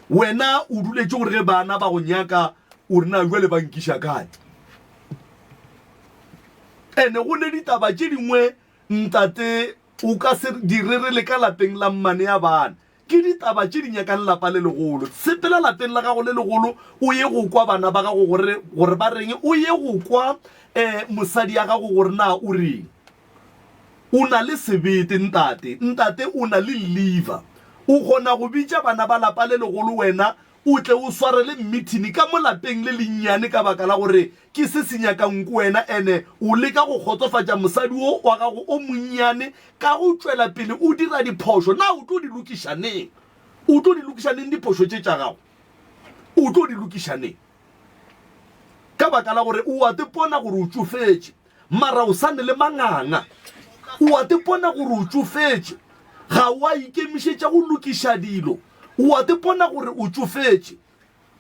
wena o duletse gore ge bana ba go nyaka o re na jwale ba nkiša kae ene go ne ditaba tše dingwe ntate o ka se direre le ka lapeng la mmane ya bana ke ditaba tše di nyakang lapa le legolo sepela lapeng la gago le legolo o ye go kwa bana ba gago gore ba reng o ye go kwa mosadi ya gago gore na o reng o na le sebete ntate o na le liver o kgona go bitša bana ba lapa le legolo wena o tle o swarele meeting ka mo lapeng le lennyane ka baka la gore ke se se nyakang ko wena ene o leka go kgotsofatša mosadi o wa gago o monnyane ka go tšwela pele o dira diphošo na o tlo di lokišaneng diphošo tše tša gago o tlo di lokišaneng ka baka la gore o a tepona gore o tšofetše mara o sane le manganga o a tepona gore o tšofetše ga o a ikemišetša go lokiša dilo o a tepona gore o tšofetše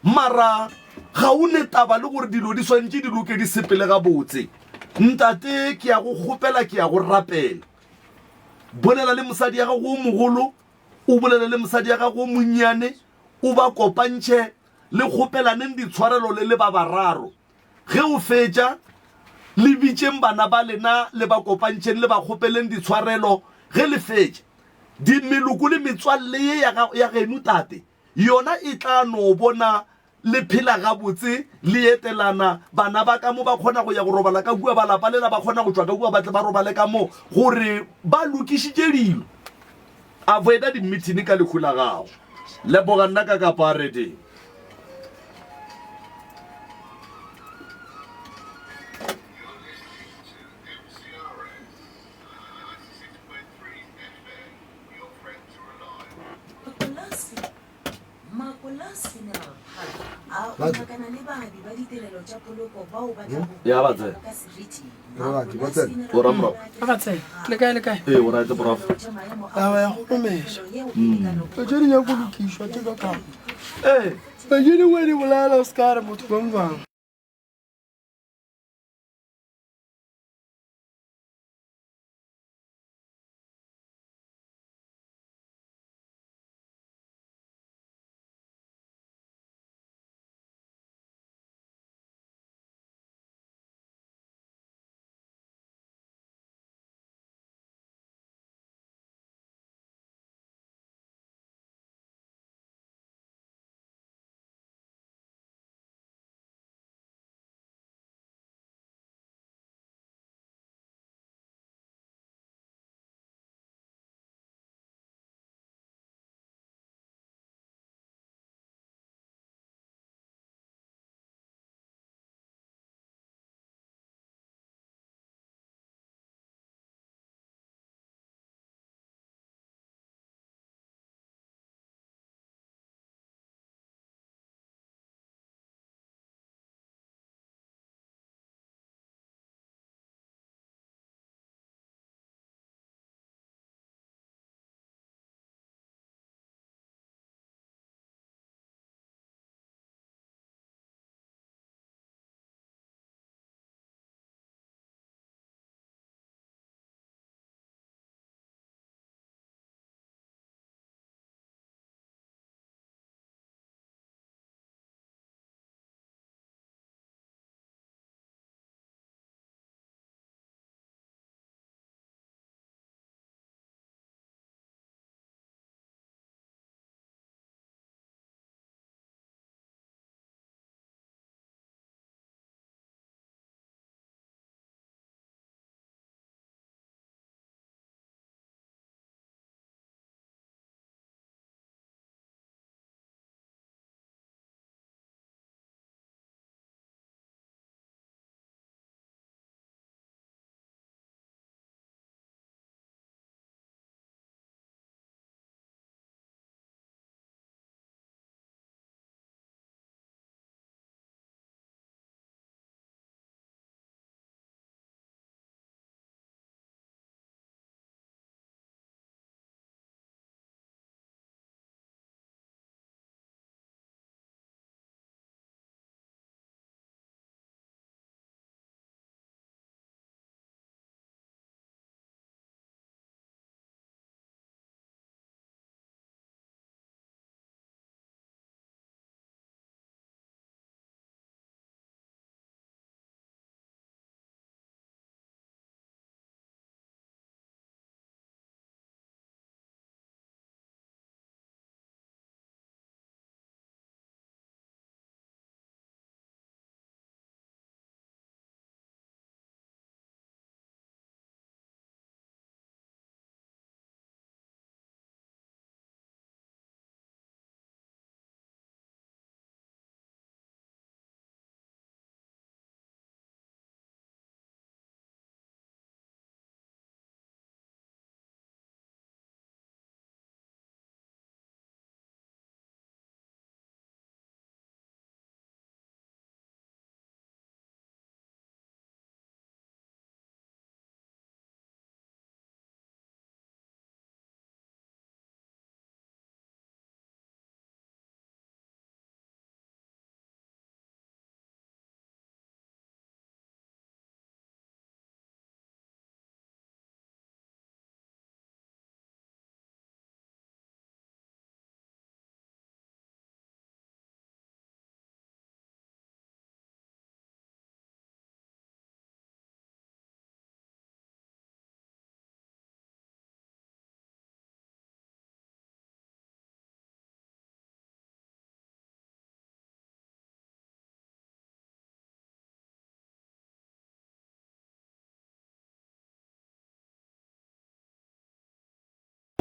mara ga o ne taba le gore dilo di swantše di loke di sepele ga botse ntate ke ya go kgopela ke ya go rapela bolela le mosadi ya gago o mogolo o bolela le mosadi ya gago o monnyane o ba kopantšhe le kgopelaneng ditshwarelo le ba bararo ge o fetša le bitšeng bana ba lena le ba kopantšheng le ba kgopeleng ditshwarelo ge le fetša meloko le metswalle ye ya geno tate yona e tla no bona le phela gabotse le etelana bana ba ka mo ba kgona go ya go robala ka bua ba lapa lela ba kgona go tšwa ka bua ba tle ba robale ka mo gore ba lokišitše dilo avoida di-meeting ka lekhu la gago leboga nna ka kapa reding ya batse ora mro batse le kae o right prof awa ya go komesha o tšedi ya go lokishwa ke ka ka ba jedi wa di bolala o ska re motho ba mbang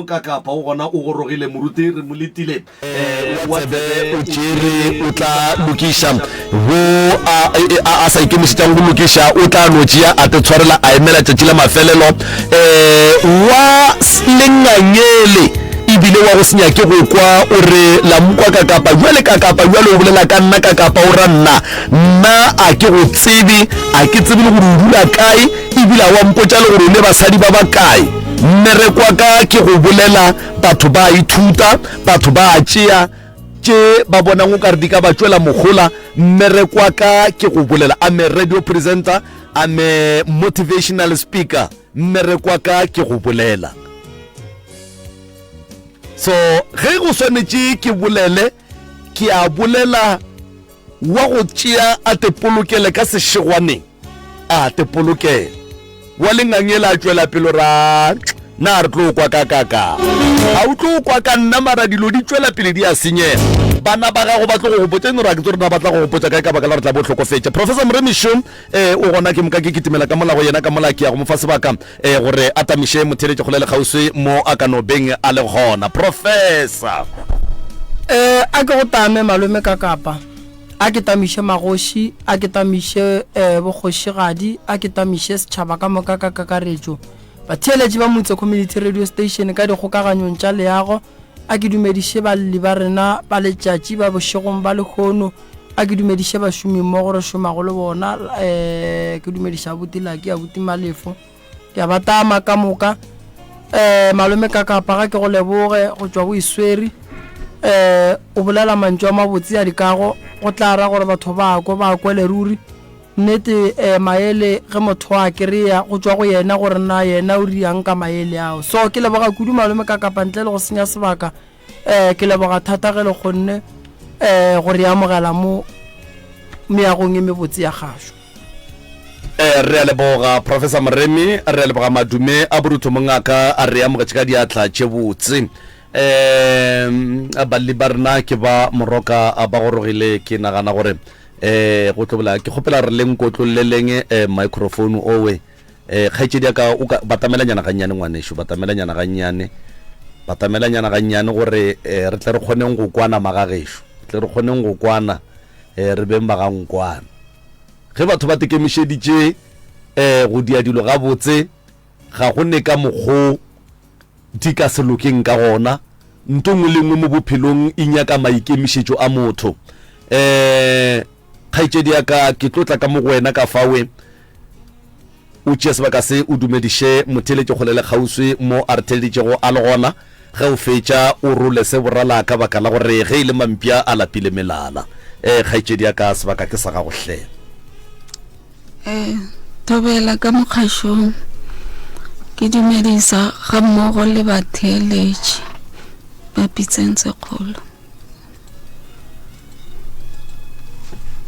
ka kapa o gona o gorogile moruti re mo letile o tšere o tla lokisha bo a sa ikemisetsang go lokisha o tla no tšea a te tshwarela a emela tšatši la mafelelo wa lenganyele ebile wa go senya ke go kwa o re la mokwa ka kapa jwale ka kapa jwale o bolela ka nna ka kapa o ra nna a ke go tsebe a ke tsebe le go dula kae ebile wa mpotsa le gore le basadi ba ba kae mmerekwa ka ke go bolela batho ba ithuta batho ba tšea tše ba bona go ka re di ka ba tšwela mogola mmerekwa ka ke go bolela I'm a radio presenter I'm a motivational speaker mmerekwa ka ke go bolela so ge go swanetše ke bolele ke a bolela wa go tšea a te polokele ka sešegwaneng a te polokele wa lenganyela a tšwela pelo ra na re tlo kwa ka ga o tlo kwa ka nna mara dilo di tšwela pele di a senyega bana ba gago ba tlo go botsa eno ra ke tsore na batla go botsa ka baka la re tla bo tlhokofetse Professor Mremishon o gona ke moka ke kitimela ka mola go yena ka mola ke ya go mo fa sebaka gore a tamiše motheletše kgolele kgauswi mo a ka no beng a le gona Professor a ke go tame malome ka kapa a ke tamiše magoši a ke tamiše bogošigadi a ke tamiše setšhaba ka moka ka kakaretšo batheletši ba motse community radio station ka dikgokaganyong tša leago a ke dumediše balli ba rena ba letšatši ba bošegong ba lekgono a ke dumediše bašomi mmogo re šomago le bona ke dumediša abutilaki abuti malefo ke a batama ka moka malome ka kapa ga ke go leboge go tšwa go isweri o bolela mantšo a mabotse a dikago go tla ra gore batho ba kwele ruri nnete maele ge motho a kereya go tswa go yena gore na yena o riang ka maele ao so ke leboga kudu malome ka kapa ntle le go senya sebaka ke leboga thata ge le kgonne gore ya mogela mo meagong e mebotse ya gašo re a leboga Professor Mremi re a leboga madume a borutho mongaka a re amogetše ka diatla tše botse balli ba rena ke ba moroka a ba gorogile ke nagana gore go tlobola ke kgopela re leng kotloleleng microphone owe kgaitšedi ya ka o batamelanyana gannyane ngwanešo batamelanyana gannyane gore re tle re kgoneng go kwana magagešo tle re kgoneng go kwana re beng ba gankwana ge batho ba tekemišeditše go dia dilo ga botse ga go ne ka mokgo di ka se lokeng ka gona ntongwe le ngwe mo bophelong e nyaka maikemišetšo a motho kgaitšedi ya ka ke tlotla ka mo go wena ka fawe o tšea sebaka se o dumediše motheletše kgolele kgauswi mo a re theleditšego a le gona ge o fetša o role se borala ka baka la gore ge e le mampia a lapile melala kgaitšedi ya ka sebaka ke sa ga go hle thobela ka mokgašong ke dumedisa ga mmogo le batheletši ba Pitseng Kgolo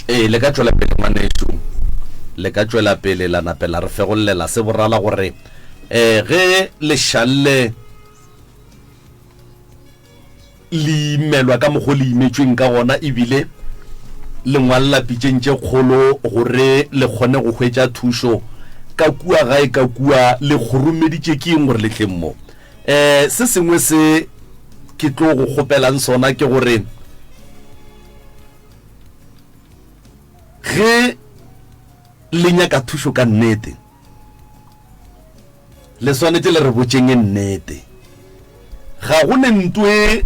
le ka tšwela pele ngwanešo le ka tšwela pele la napela re fegollela se borala gore ge lešalle le imelwa ka mokgo le imetšweng ka gona ebile le ngwalela Pitseng Kgolo gore le kgone go hwetša thušo ka kua gae ka kua le goromeditše ke eng gore le tleng mo se sengwe se ke tlo go kgopelang sona ke gore ge le nyaka thušo ka nnete le swanetše le re botšeng e nnete ga go ne ntwe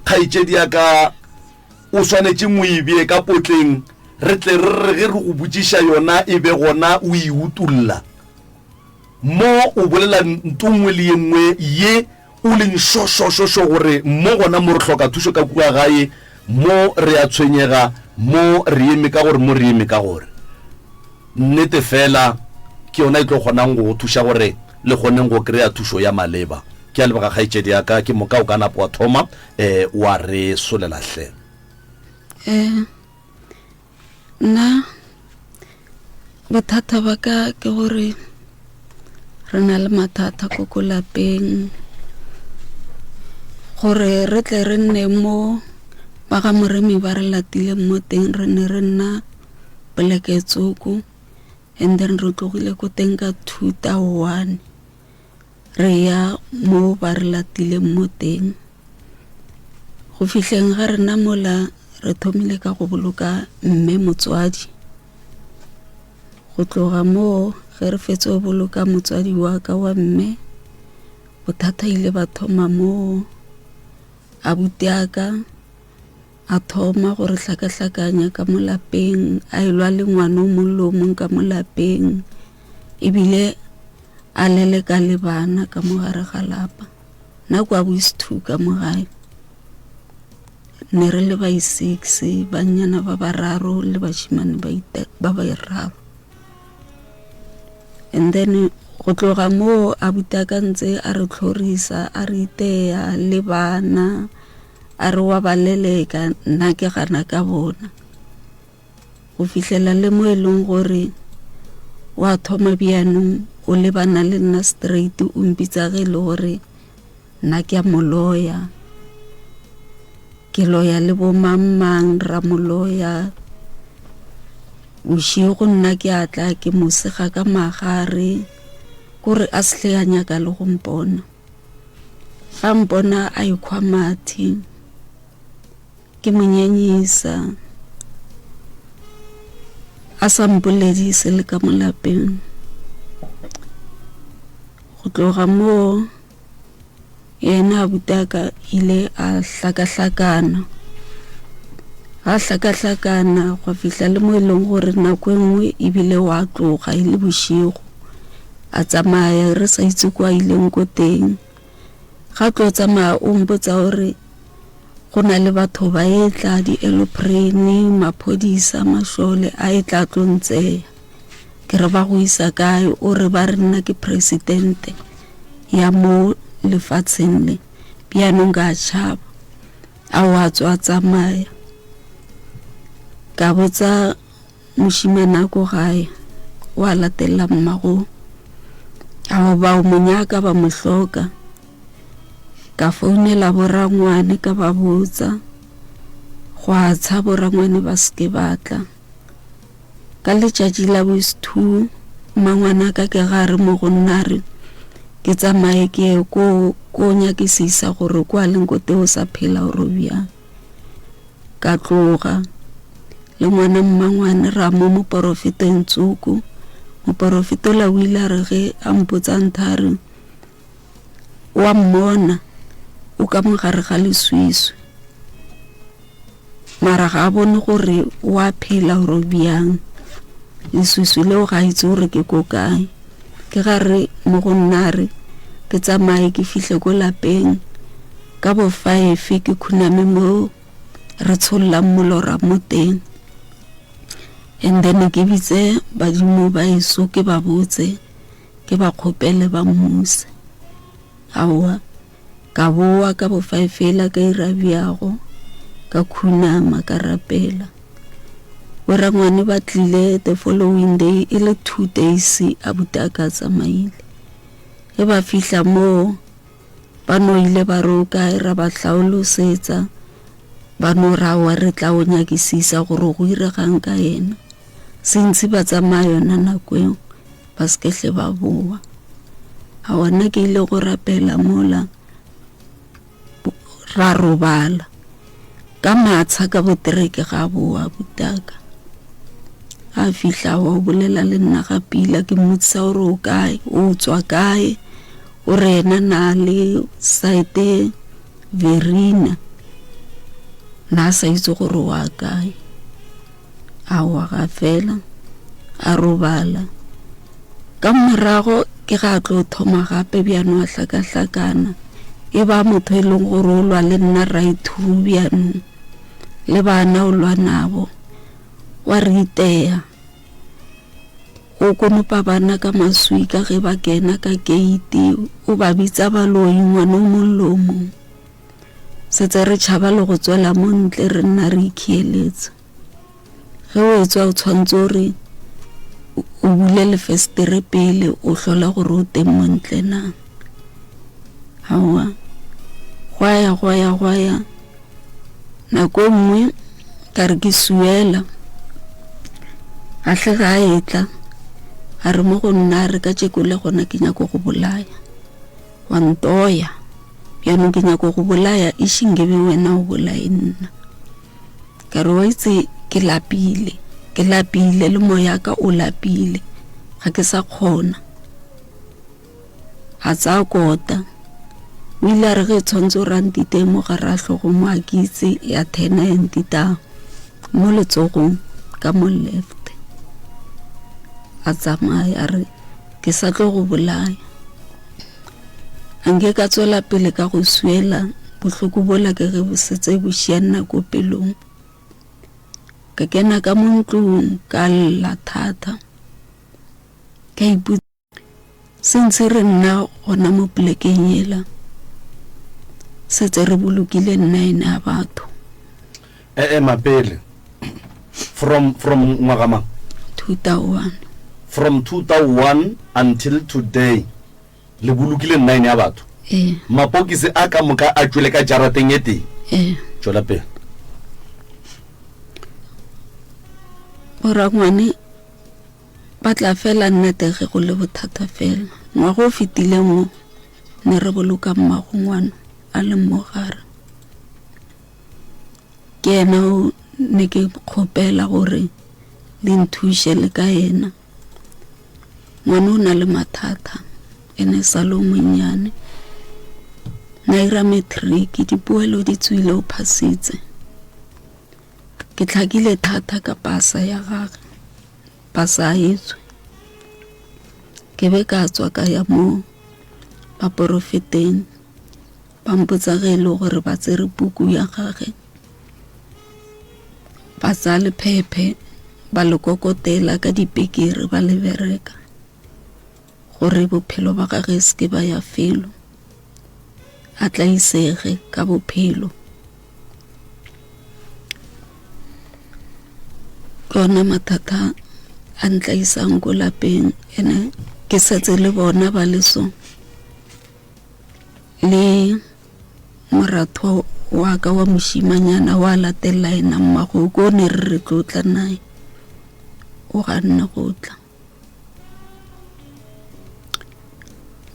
kgaitšedi ya ka o swanetše moebie ka potleng re tle re ge re go botšiša yona e be gona o e utulla mo o bolela ntongwe le yenngwe ye o leng šošošošo gore mo gona mo re hloka thušo ka kua gae mo re a tshwenyega mo re eme ka gore nnete fela ke yona e tlo kgonang go thuša gore le kgoneng go kry-a thušo ya maleba ke a lebaka kgaitšedi ya ka ke moka o ka napo wa thoma wa re solela hle nna bothata ba ka ke gore re na le mathata ko lapeng gore re tle re nne mo ba ga Moremi ba re latile mo teng re ne re nna Poleketsoko and then re tlogile ko teng ka 2001 re ya mo ba re latileng mo teng. Go fihleng ga rena mola re thomile ka go boloka mme motswadi. Go tloga mo ge re fetse go boloka motswadi wa ka wa mme, bothata ile ba thoma mo abuti aka a thoma gore hlakahlakanya ka mo lapeng, a elwa le ngwana o mong le o mong ka mo lapeng, ebile a leleka le bana ka mo gare ga lapa. Nna kwa bo-2 ka mo gae ne re le ba 6, banyana ba 3 le bashimane ba 3. And then go tloga mo abuti aka ntse a re tlhorisa, a re itea le bana, a re wa baleleka, nna ke gana ka bona. Go fihlela le mo e leng gore wa thoma bjanong o lebana le nna straight, o mpitsa ge le gore nna ke a moloya, ke loya le bo mang ra moloya. Bošigo nna ke atla ke mosega ka magare kore a se a nyaka le go mpona. Ga mpona a ikgwa mathi, ke monyenyisa, a sa mpoledise le ka mo lapeng. Go tloga mo yena abuti aka ile a hlakahlakana, ga hlakahlakana go fihla le mo e leng gore nako nngwe ebile wa tloga ile bošigo a tsamaya re sa itse kwa ileng ko teng. Ga tlo tsamaya o mpotsa gore go na le batho ba etla di-aeroplane, maphodisa, mašole a etla tlo ntseya. Ke re ba go isa kae? O re ba re nna ke presidente ya mo lefatsheng le, bjanong ka tšhaba. A wa tswa tsamaya, ka botsa mošimane ko gae, wa latela mmago, a ba o monyaka ba mo hloka. Ka founela borangwane ka ba botsa, go a tsha borangwane ba seke batla. Ka letšatši la bo-2 mangwana ka ke gare mo go nnare ke tsamaye ke ye ko nyakisisa gore kwa leng ko teo sa phela o robjang. Ka tloga le ngwana mmangwane ra mo moporofeteng Tsuku. Moporofeto la o ile a re ge a mpotsa nthare, wa mmona o ka mogare ga leswiswi, mara ga a bone gore wa phela o robjang. Leswiswi leo ga itse gore ke ko kae. Ke gare mo go nnare ke tsamaye ke fihle ko lapeng ka bo 5 ke khuname mo re tshollang molora mo teng. And then ke bitse badimo ba eso ke ba botse, ke ba kgopele ba mmuse. Aowa ka boa ka bo 5 fela ka irabjago, ka khunama ka rapela. Borangwane ba tlile the following day, e le 2 days abuti aka tsamaile. Ge ba fihla mo ba no ile ba roka ra ba hlaolosetsa, ba no ra wa re tla o nyakisisa gore go iregang ka yena. Sintse ba tsamaya yona nako eo ba skehle ba boa. A wana ke ile go rapela mola ra robala ka matsha ka botereke ga boa abuti aka. A fihla wa bolela le nna ga pila, ke mmotsa gore o kae, o tswa kae, o rena na le site Verina, na sa itse gore wa kae. A wa ga fela a robala. Ka morago ke ga tlo thoma gape bjano a hlakahlakana, e ba motho e leng gore o lwa le nna right through bjano, le bana o lwa nabo, wa re itea. O konopa bana ka maswi ka ge ba kena ka gate, o ba bitsa ba loi ngwana o mong le o mong. Setse re tšhaba le go tswela mo ntle re nna re ikhieletse. Ge o etswa o tshwantse gore o bule lefestere pele o hlola gore o teng mo ntle na. Aowa gwaya nako nngwe ka re ke suela, a tle ga etla a re mo go nna re ka tšekole gona ke nyako go bolaya. wa ntoya bjanong ke nyako go bolaya e shingebe wena o bolae nna ka re wa itse ke lapile le moya ka o lapile ga ke sa kgona a tsa kota o ile a re ge tshwanetse o rantite mo gare a tlhogo mo a ke itse ya 10 entita mo letsogong ka mo left a tsamaya a re ke sa tlo go bolaya ange ka tswela pele ka go suela bohloko bola ke ge bo setse bo šianna ko pelong ka kena ka mo ntlong ka lla thata ka iputsa sentse re nna gona mo plekeng yela setse re bolokile nna ena batho Mapele from ngwaga 2001 from 2001 until today le bolokile 9 ya batho mapokisi a ka moka a tšwele ka jarateng e teng tšwela pele borangwane ba tla fela nnete ge go le bothata fela ngwaga o fetile mo ne re boloka mmagongwana a le mo gare ke ena o ne ke kgopela gore le nthuše le ka ena ngwana o na le mathata ene sa lo monnyane naira matric dipoelo di tswile o phasitse ke tlhakile thata ka pasa ya gagwe pasa etswe ke be ka tswa ka ya mo ba porofeteng ba mpotsa ge le gore ba tsere puku ya gagwe ba tsa le phephe ba le kokotela ka dipekere ba le bereka gore bophelo ba gagwe se ke ba ya felo a tla isege ka bophelo kona mathata a ntlaisang ko lapeng ene ke setse le bona ba leso le moratho wa ka wa moshimanyana wa latela ena mmago ko ne re tlotla nae o ga nna go tla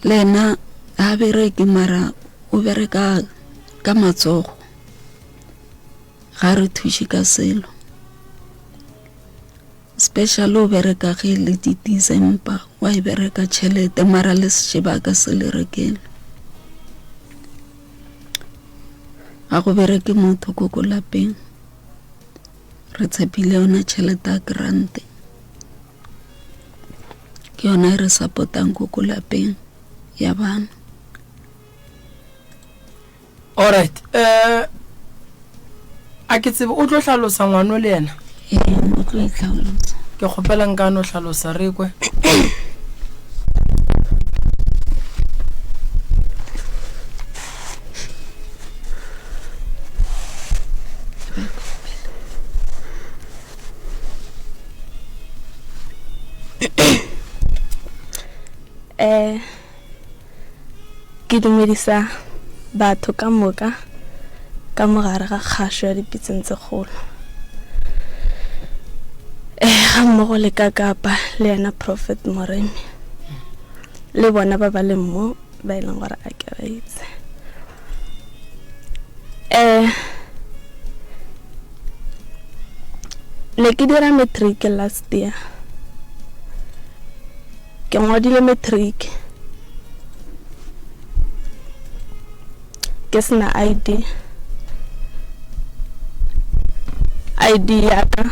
lena a bereke mara o bereka ka matsogo ga re thuši ka selo special o bereka ge le di December wa e bereka tšhelete mara le sebaka se le rekele a go bereke motho ko ko lapeng re tshepile yona tšhelete a grant ke yona re supportang ko ko lapeng ya bana alright a ke tsebe o tlo hlalosa ngwana le yena o tlo itlhalosa ke kgopela nka no hlalosa re kwe ke dumedisa batho ka moka ka mogare ga kgašo ya dipitseng tse kgolo ga mmogo le ka kapa le yena Prophet Moremi le bona ba ba le mo ba ileng gore a ke ba itse ne ke dira matric last year ke ngwadile matric ke sena ID ya ka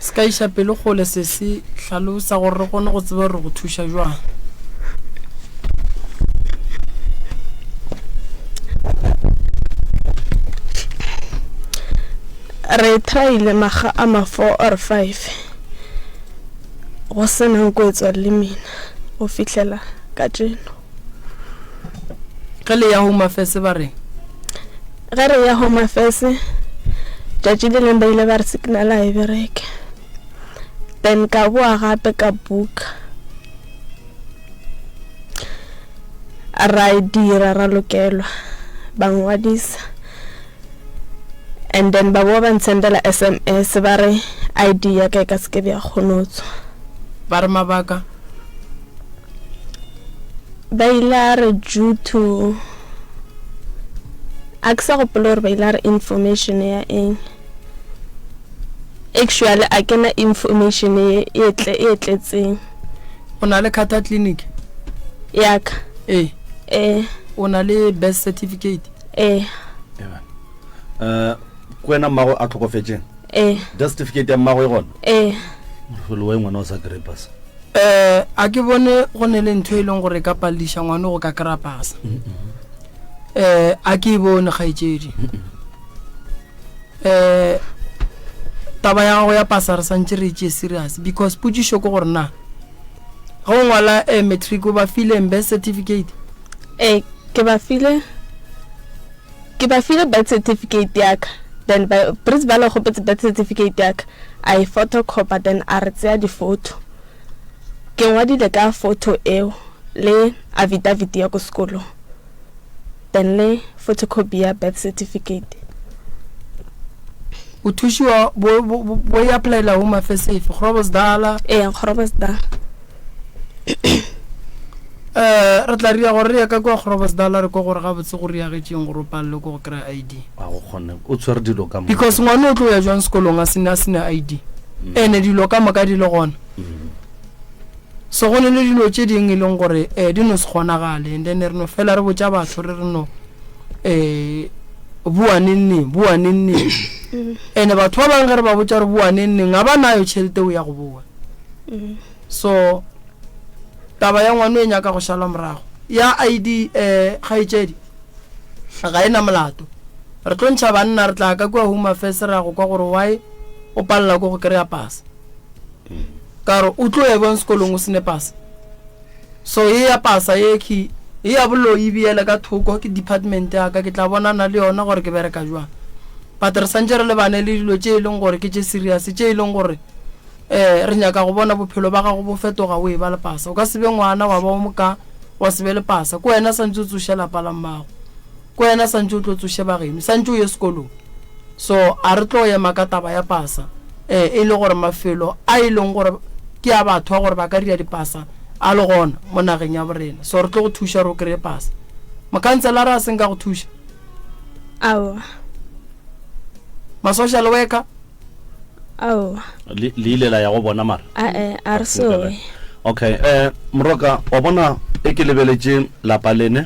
ska iša pele go le se se hlalosa gore re kgone go tseba re go thuša jwang re traile maga a ma 4 or 5 go sena nko etswa le mina o fihlela ka jeno ge le ya home affairs ba re ge re ya home affairs tšatši le leng ba ile ba re signal a e bereke then ka boa gape ka buka ra dira ra lokelwa ba ngwadisa and then ba bo ba nsendela SMS ba re ID ya ka ka ske bya kgonotswa ba re mabaka ba ilare due to aksa go plor ba ilare information ya eng actually a kena information e tletseng o na le Kata clinic yaka o na le birth certificate kwena mmago a tlhokofetseng death certificate ya mmago e gona mogolo wa ngwana o sa kry pass a ke bone go ne le ntho e leng gore ka palisha ngwana go ka kry pass a ke bone ga itsedi taba ya go ya pasa re santse re tse serious because putsisho go gore na go ngwala matric o ba file birth certificate ke ba file birth certificate yaka then by principal go petse birth certificate yaka I photocopy then a re tsaya di photo ke ngwadile ka photo eo le affidavit ya go sekolo then le photocopy ya birth certificate o thushiwa bo ya applyela home affairs safe Groblersdal Groblersdal re tla ria gore ya ka kwa Groblersdal re go gore ga botse gore ya getseng gore palle go kry ID a go kgone o tswere dilo ka mo because ngwana o tlo ya jwang sekolong a sena ID ene dilo ka moka di le gona so go ne le dilo tse ding e leng gore di no se kgonagale and then re no fela re botsa batho re no bua nenne ene batho ba bang re ba botsa re bua nenne ga ba nayo tšhelete o ya go bua so taba ya ngwana e nyaka go shala morago ya ID ga itsedi ga ena molato re tlo ntšha banna re tla ka kwa home affairs ra go kwa gore why o palla go kry-a pass karo o tlo ya bon sekolong o sene pass so e ya pasa ye ki e ya bolo e biela ka thoko ke department ya ka ke tla bonana le yona gore ke bereka jwa patr sanjere le bana le dilo tše leng gore ke tše serious tše leng gore re nyaka go bona bophelo ba ga go bo fetoga o e ba le pasa o ka se be ngwana wa ba o moka wa se be le pasa ko wena santse o tsoshela pala mmago ko wena santse o tlo tsoshe ba geno santse o ye sekolong so a re tlo ya makataba ya pasa e le gore mafelo a e leng gore ke a batho gore ba ka dira dipasa a le gona mo nageng ya borena so re tlo go thusha ro kry pasa makansela ra seng ka go thusha ma social worker le ile la ya go bona mara a re so okay mroka wa bona e ke lebeletse la palene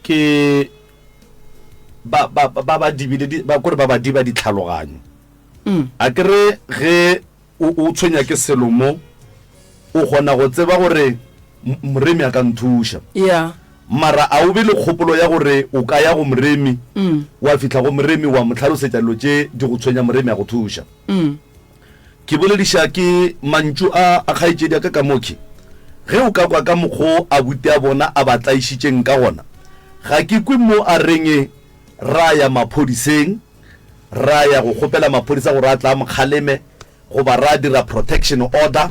ke ba dibile ba gore ba diba ditlhaloganyo a kere ge o tshwenya ke selomo o gona go tseba gore mremi a ka nthusha mara a o be le kgopolo ya gore o ka ya go mremi wa fitla go mremi wa motlhalosetsa dilo tše di go tshwenya mremi a go thusha ke bolediša ke mantšu a kgaetšedi ka moke ge o ka kwa ka mokgo a bute a bona a batlaišitšeng ka gona ga ke kwe mo a renge ra ya maphodiseng ra ya go kgopela maphodisa gore a tla mokgaleme goba ra dira protection order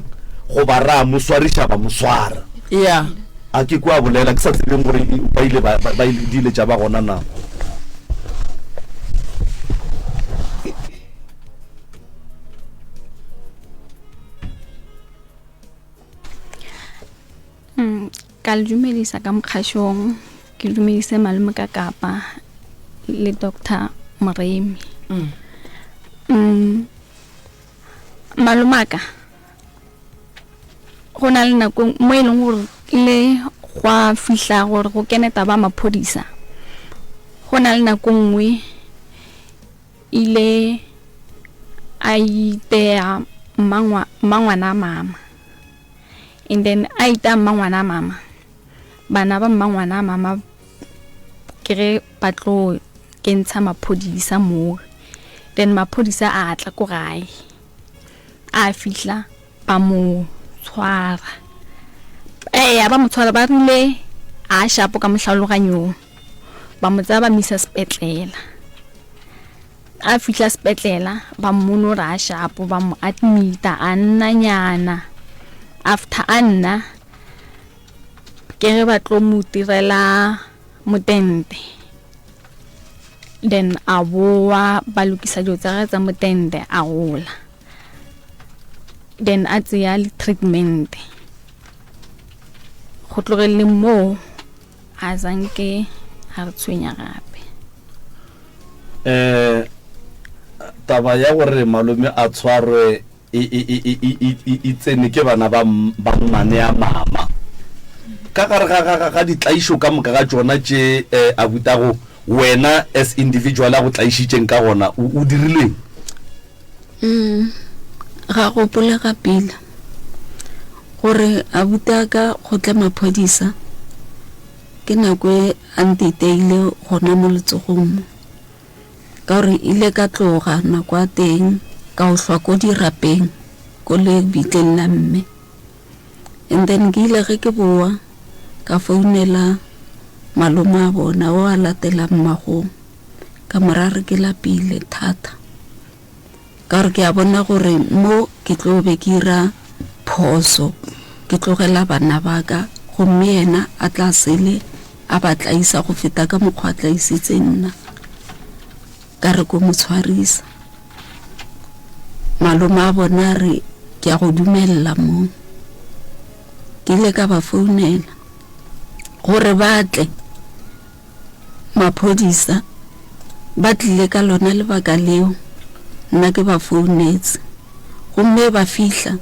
goba ra moswariša ba moswara a ke kwa bolela ke sa tsebeng gore ba ile ba dile tša ba gona na ka le dumedisa ka mokgašong ke dumedise malome ka kapa le Dr. Mremi malomaka go na le nako mo e leng gore le gwa fihla gore go keneta ba maphodisa go na le nako nngwe ile a itea mmangwana mama and then a itea mmangwana mama bana ba mmangwana mama ke re patlo ke ntsha maphodisa mo then maphodisa a tla ko gae a fihla ba mo tshwara ba mo tshwara ba rile a shapo ka mohlaloganyo ba mo tsaya ba misa sepetlela a fihla sepetlela ba mmono ra shapo ba mo admita a nna nyana after a nna ke re ba tlo mo tirela motente, then a boa ba lokisa dilo tsa gagwe tsa motente a gola, then a tseya le treatment. Go tlogele mo a zanke ha re tshwenya gape. Taba ya gore malome a tshwarwe e tsene ke bana ba mmane ya mama ka gare ga ditlaišo ka moka ga tsona tše a butago wena as individual a go tlaišitšeng ka gona o dirileng? Ga go pole ga pila gore a butaka go tla maphodisa ke nako e antiteile gona mo letsogong ka gore ile ka tloga nako a teng ka o hlwa ko dirapeng ko le bitleng la mme, and then ke ile ge ke boa ka founela malome a bona o a latela mmagong ka morare ke lapile thata ka gore ke a bona gore mo ke tlo be ke ira phoso ke tlogela bana baka gomme yena a tla sele a batlaisa go feta ka mokgwa tlaisitse nna ka re ko motshwarisa. Malome a bona re ke a go dumella mo ke ile ka ba founela gore batle maphodisa ba tlile ka lona lebaka leo nna ke ba founetse gomme ba fihla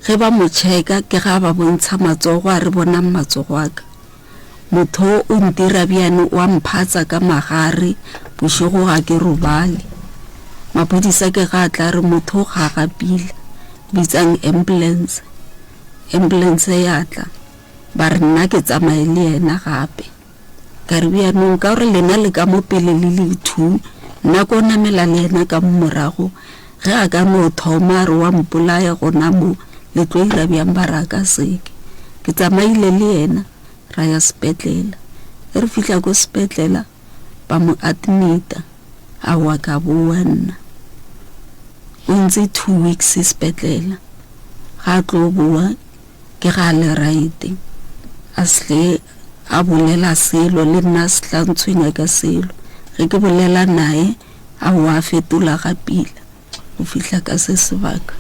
ge ba mo checka ke ga ba bontsha matsogo a re bonang matsogo aka motho o ntira bjane wa mphatsa ka magare bošego ga ke robale. Maphodisa ke ga tla re motho ga gapile bitsang ambulance ya tla ba re nna ke tsamaye le yena gape ka re bjanong ka gore lena le ka mo pele le le two nna ko namela le yena ka morago ge a ka no thoma re wa mpolaya gona mo le tlo ira bjang baraka seke ke tsamaile le yena ra ya sepetlele re fihla ko sepetlele ba mo admita a wa ka boa nna o ntse 2 weeks sepetlele ga tlo boa ke ga le right a sle a bolela selo le nna se tla ntshwenya ka selo ge ke bolela nae a wa fetola ga pila o fihla ka se sebaka.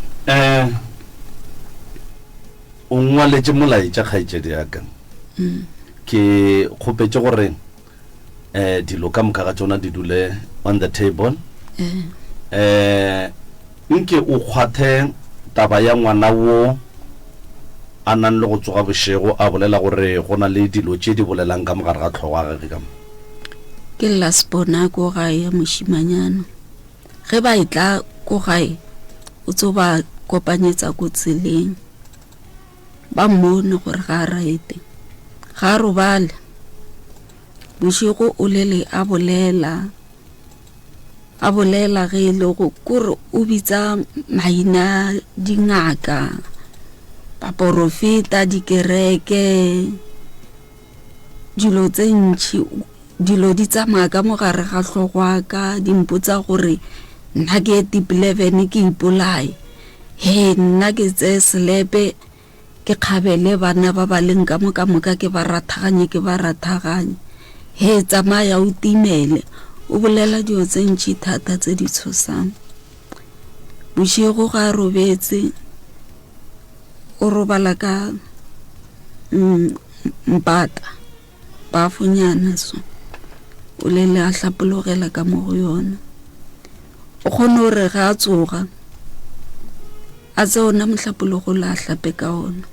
O ngwaletše molaetša kgaetšedi yaka ke kgopetše gore dilo ka moka ga tsona di dule on the table. Nke o kgwathe taba ya ngwana wo a nang le go tsoga bošego a bolela gore go na le dilo tše di bolelang ka mogare ga tlhogo a gage ka mo ke lasbona ko gae ya mošimanyana ge ba itla ko gae o tso ba kopanyetsa ko tseleng ba mmone gore ga raete ga robale bošego o lele a bolela ge le go kore o bitsa maina dingaka paporofeta dikereke dilo tse ntši dilo di tsamaya ka mogare ga hlogwa ka dimpotsa gore nna ke tip 11 ke ipolaye he nna ke tse slepe ke kgabele bana ba ba leng ka moka ke ba rathaganye he tsamaya o timele o bolela dio tse ntši thata tse di tshosang. Bošego ga robetse o robala ka mpata ba funyana so o lele a hlapologela ka mo go yona o kgone gore ga a tsoga a tse ona mohlapologo la hlape ka ona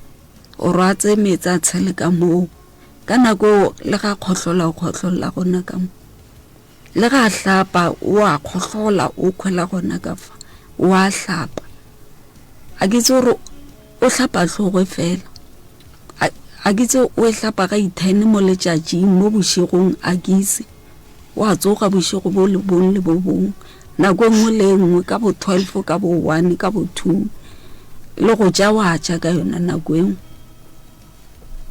o ratse metsa tshele ka moo ka nako le ga khohlola gona ka mo le ga hlapa o a khohlola o khwela gona ka fa o a hlapa a ke tsoro o hlapa tlhogo fela a ke tse o hlapa ga ithene mo letšatšing mo bošegong a kise o a tsoga bošego bo le bong nako nngwe le nngwe ka bo 12 ka bo 1 ka bo 2 le go ja wa ja ka yona nako engwe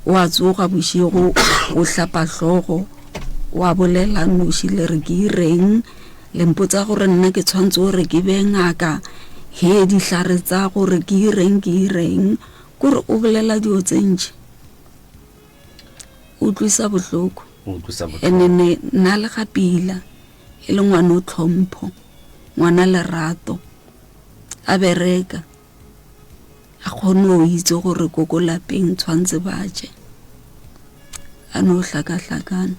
o a tsoga bošego o hlapa tlhogo wa bolela noši le re ke ireng le mpotsa gore nna ke tshwantse gore ke be ngaka he dihlare tsa gore ke ireng kore o bolela dio tse ntši o tlwisa bohloko ene nna le gapila e le ngwana o tlhompho ngwana lerato a bereka a kgone o itse gore ko lapeng tshwantse ba je a no hlaka-hlakana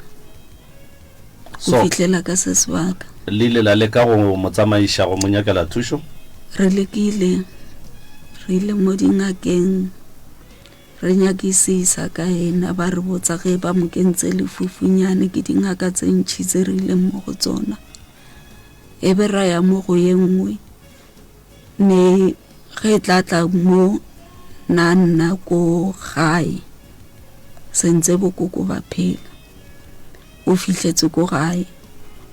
So- go fitlela ka se sebaka le ile la leka go motsamaiša go mo nyakela thušo re lekile re ile mo dingakeng re nyakisisa ka ena ba re botsa ge ba mo kentse lefufunyane ke dingaka tse ntšhi tse re ile mo go tsona e be ra ya mo go ye nngwe ne ge tlatla mo na nna ko gae sentse bokoko ba phela o fihletse ko gae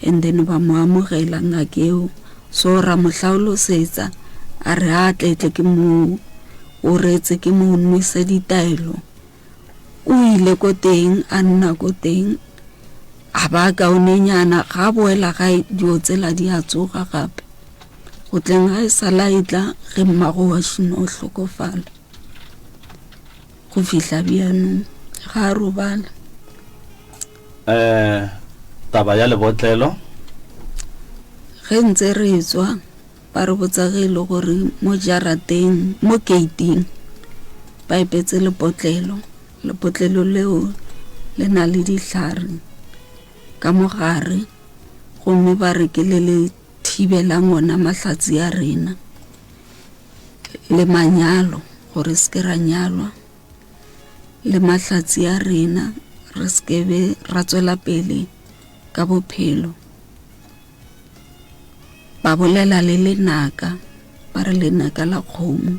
and then ba mo amogela ngakeo so ra mohlaolosetsa a re a tletle ke mo o retse ke mo nwese ditaelo o ile ko teng a nna ko teng a ba kaonenyana ga boela ga dio tsela di a tsoga gape go tleng ga e sala itla ge mmago wa shino o hlokofala go fihla bjanong ga a robala taba ya lebotlelo ge ntse re tswa ba re botsagile gore mo jarateng mo gating ba ipetse lepotlelo leo le na le dihlare ka mogare gomme ba re ke le thibelang ona mahlatsi ya rena le manyalo gore se ke ra nyalwa le mahlatsi ya rena re skebe ra tswela pele ka bophelo ba bolela le lenaka ba re lenaka la kgomo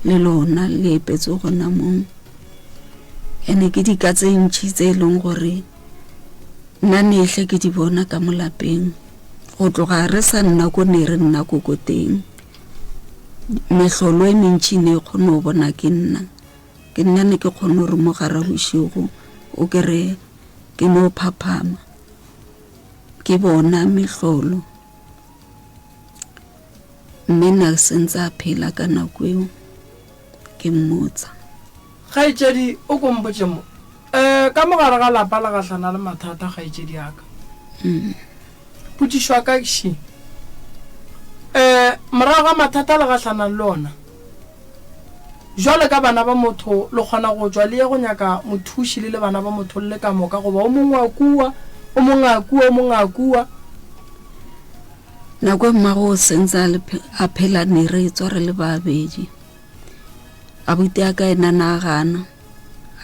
le lona le epetse gona mo ene ke di ka tse ntšhi tse leng gore nna nehle ke di bona ka molapeng go tloga re sa nna ko ne re nna ko teng mehlolo e mentšhi ne kgone go bona ke nna ne ke kgone gore mo gara bošigo o kere ke no phaphama ke bona mehlolo mme na sentse a phela ka nako eo ke mmotsa kgaetšedi o kompotse mo ka mogare ga lapa la gahlana le mathata kgaetšedi aka putišwa ka kši morago ga mathata le gahlana le ona jwale ka bana ba motho le kgona go tswa le ye go nyaka mothuši le bana ba motho le ka moka goba o mongwe a kua o mongwe a kua nako mmago o sentse a phela ne re tswa re le babedi abuti a ka ena na gana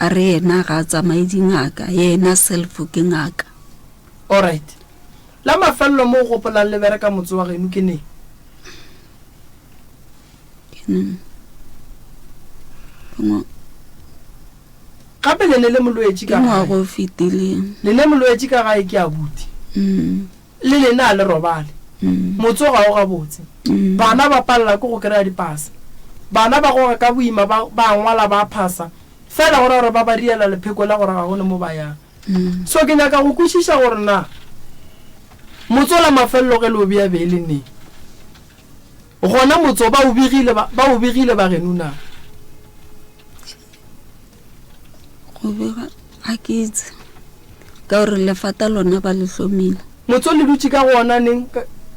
a re ena ga tsamaye dingaka yena self ke ngaka alright la mafello mo go gopolang le bereka motse wa geno ke ne gape le ne le molwetši ka gae go fitileng le ne molwetši ka gae ke abuti le lena a le robale motse ga o gabotse bana ba palela ke go kry-a dipasa bana ba gore ka boima ba ngwala ba phasa fela gore ba ba riela lepheko la gore ga gone mo ba yang so ke nyaka go kwešiša gore na motse la mafelelo ge le o bea beele ne gona motse ba o begile ba geno na go bega a ke itse ka gore lefata lona ba le hlomile motse le dutše ka gona neng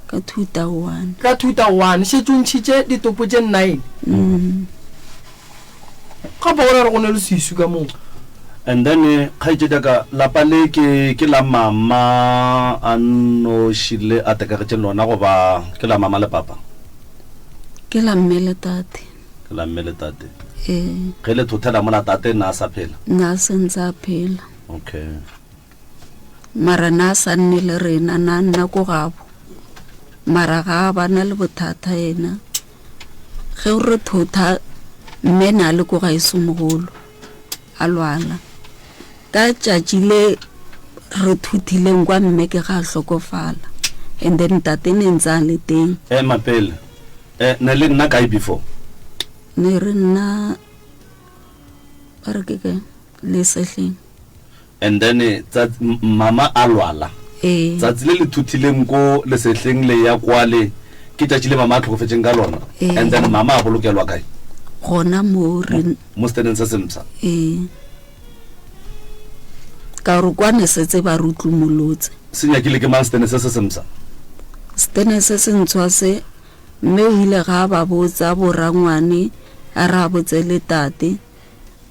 ka 2001 ka 2001 šetšontšhitše ditopo tše 9 gape gore re go ne le seisu ka moo and then kgaetšedi ka lapa le ke la mama a nošile a tekagetše lona goba ke la mama le papa ke la mme le tate ke la mme le tate ge le thothela mola tate na a sa phela na sentse a phela okay mara na sa nne le rena na nna ko gabo mara ga bana le bothata ena ge o re thotha mme na le ko ga esomogolo a lwala ka tšatši le re thuthileng kwa mme ke ga hlokofala and then tate ne ntse a le teng mapele ne le nna kae before ne re nna ba re ke le sehleng and then mama a lwala tsatsi le le thuthileng ko lesehleng le ya kwale ke tšatši le mama a tlhokofetseng ka lona and then mama a bolokelwa kae gona mo re mo steneng se semsa ka re kwane setse ba rutlumolotse se nyakile ke mang stene se semsa stene se sentshwa se mme o ile ga ba botsa borangwane a ra botse le tate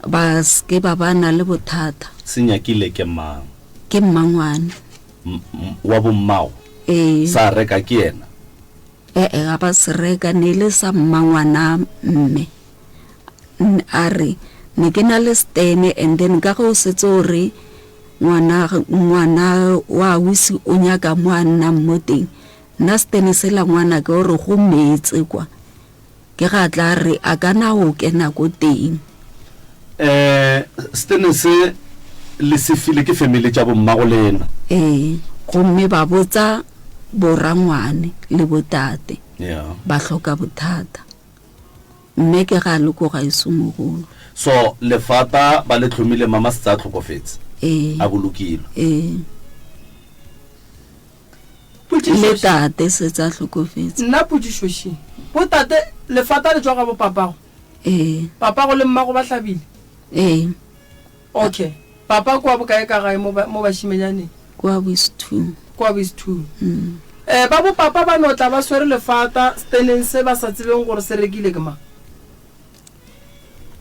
ba ske ba bana le bothata se nyakile ke mang ke mmangwane wa bommao sa reka ke yena ga ba se reka ne le sa mmangwana mme a re ne ke na le stene and then ka go setse o re ngwana wa wisi o nyaka mwana mo teng nna stene sela ngwana ke gore go metse kwa ke ga tla re a kana o kena ko teng stene se le se file ke family tša bommago le ena gomme ba botsa borangwane le botate ba hloka bothata mme ke ga le ko ga isomogolo so lefata ba le tlhomile mama se tsa tlhokofetse a bolokile le tate se tsa tlhokofetse nna pudišoši botate lefata le tswa ga bo papago papago le mmago ba tlhabile okay papa kwa bokae ka gae mo bašimenyaneng kwa West2 ba bo papa ba notla ba swere lefata steneng se ba sa tsebeng gore se rekile ke mang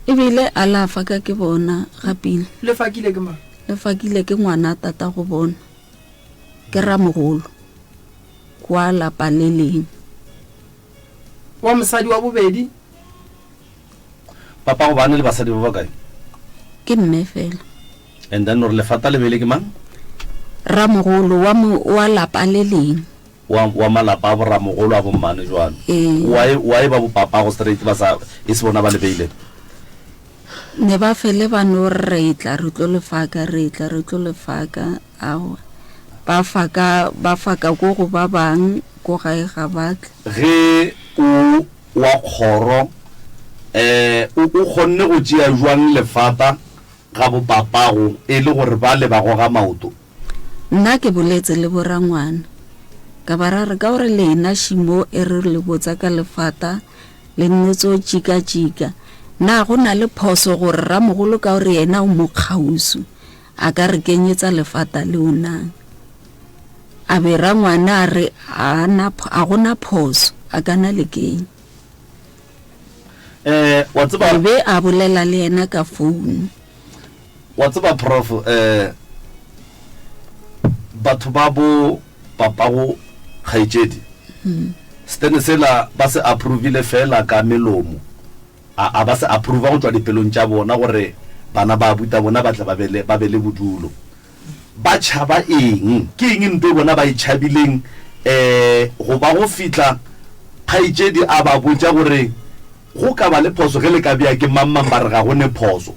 ebile a lafa ka ke bona gapile le fakile ke mang le fakile ke ngwana tata go bona ke ramogolo kwa lapa le leng wa mosadi wa bobedi papa go bane le basadi ba bakae ke mme fela and then re lefata le bele ke mang ramogolo wa lapa le leng wa malapa a bo ramogolo a bo mmane jwana wa e ba bo papa go straight ba sa e se bona ba le beile ne ba fele ba no re tla re tlo lefaka ao ba faka go go ba bang go gae ga batla ge o wa khoro o khonne go tšea jwang lefata ga bo papago e le gore ba le ba go ga maoto nna ke boletse le borangwana ka barare ka gore lena shimo e re le botsa ka lefata le nnotso tšika na go na le phoso gore ramogolo ka gore yena o mo kgausu a ka re kenyetsa lefata le onang a be rangwana a re a gona phoso a kana le keng wa tseba be a bolela le yena ka phone wa tseba prof batho ba bo papago khaijedi stene sela ba se approvile fela ka melomo a ba se approve go tswa dipelong tša bona gore bana ba buta bona ba tla ba bele bodulo ba tšhaba eng ke eng ntwe bona ba itšhabileng go ba go fitla khaijedi a ba botša gore go ka ba le phoso ge le ka bea ke mammang ba re ga go ne phoso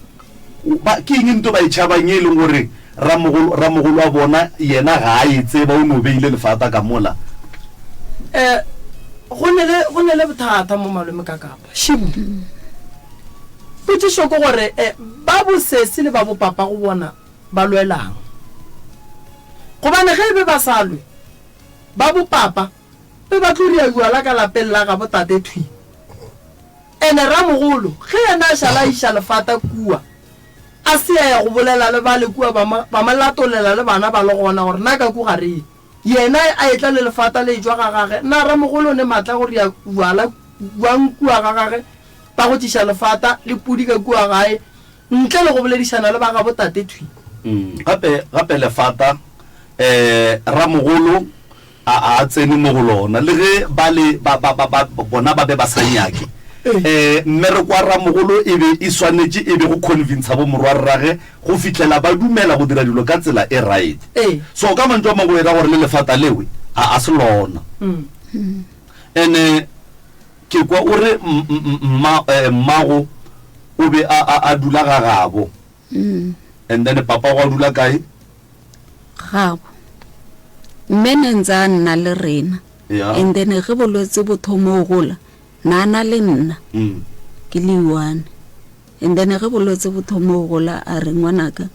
ke eng ntwe ba itšhabang e leng gore ramogolo wa bona yena ga a etse ba o no beile lefata ka mola go ne le bothata mo malome ka kapa shibu putsišo ke gore ba bosesi le ba bo papa go bona ba lwelang gobane ge be ba sa lwe ba bo papa be ba tloria juala ka lapeng la ga botate thwi ene ramogolo ge yena a šala iša lefata kua a se ya go bolela le ba le kua ba malatolela le bana ba le gona gore na ka ku gare yena a etla le lefata le jwa ga gage na ramogolo ne matla gore ya juala buang kua ga gage ba go tšiša lefata le pudi ka kua gae ntle le go boledišana le ba ga botate thwi gape lefata ramogolo a tsene mo go lona le ge bona ba be ba sa nyake mme re kwa ramogolo e be e swanetše e be go convince bo morwa rrage go fitlela ba dumela go dira dilo ka tsela e right so ka mantswe a mangwe era gore le lefata lewe a se lona ene ke kwa o re mmago o be a dula ga gabo and then papa go a dula kae gabo mme ne ntse a nna le rena and then ge bolwetse bo thomo gola nana le nna ke le one and then ge bolwetse bo thomo gola a re ngwanaka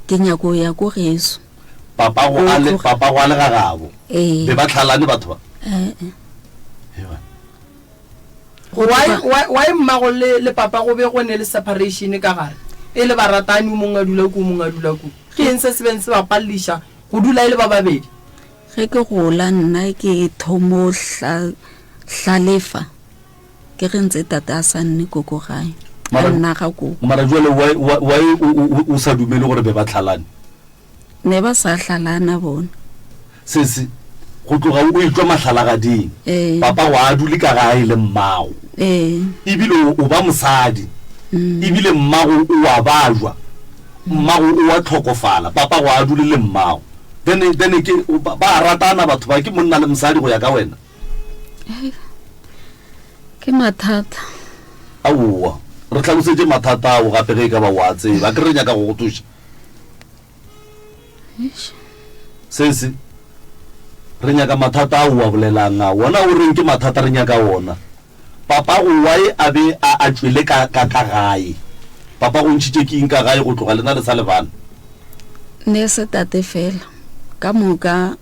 ke nyako ya go geso papa go a le ga gabo be ba tlhalane batho ba why mmago le papa go be go ne le separation ka gare e le baratani o mongwe a dula ko o mongwe a dula ko ke eng se se beng se ba pallisha go dula e le ba babedi ge ke gola nna ke thomo hlalefa ke ge ntse tata a sa nne koko gae a nna ga koko mara jwale why o sa dumele gore be ba tlhalane ne ba sa hlalana bona sese go tloga o itwa matlhalagading papa wa a dule ka gae le mmago ebile o ba mosadi ebile mmago o a bajwa mmago o a tlhokofala papa wa a dule le mmago then ke ba ratana batho ba ke monna le mosadi go ya ka wena ke mathata aowa re tlhalosetse mathata ao gape ge ka ba wa tseba ke re nyaka go go thuša sese re nyaka mathata ao a bolelang a wona o reng ke mathata re nyaka wona papa go wae a be a tswele ka gae papa go ntšhitše ke eng ka gae go tloga lena le sa lebana ne se tate fela ka moka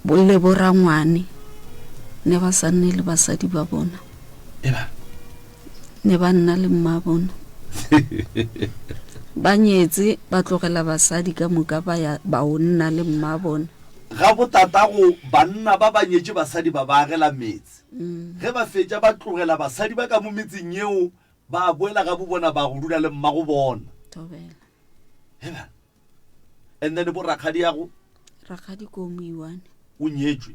bolle borangwane ne ba sa nne le basadi ba bona eba ne ba nna le mma bona ba nyetse ba tlogela basadi ka moka ba o nna le mma bona ga botatago banna ba banyetse basadi ba ba agela metsi ge ba fetša ba tlogela basadi ba ka mo metseng yeo ba boela ga bo bona ba go dula le mma go bona tobela eba and then bo rakgadi yago rakgadi ko moiwane o nyetswe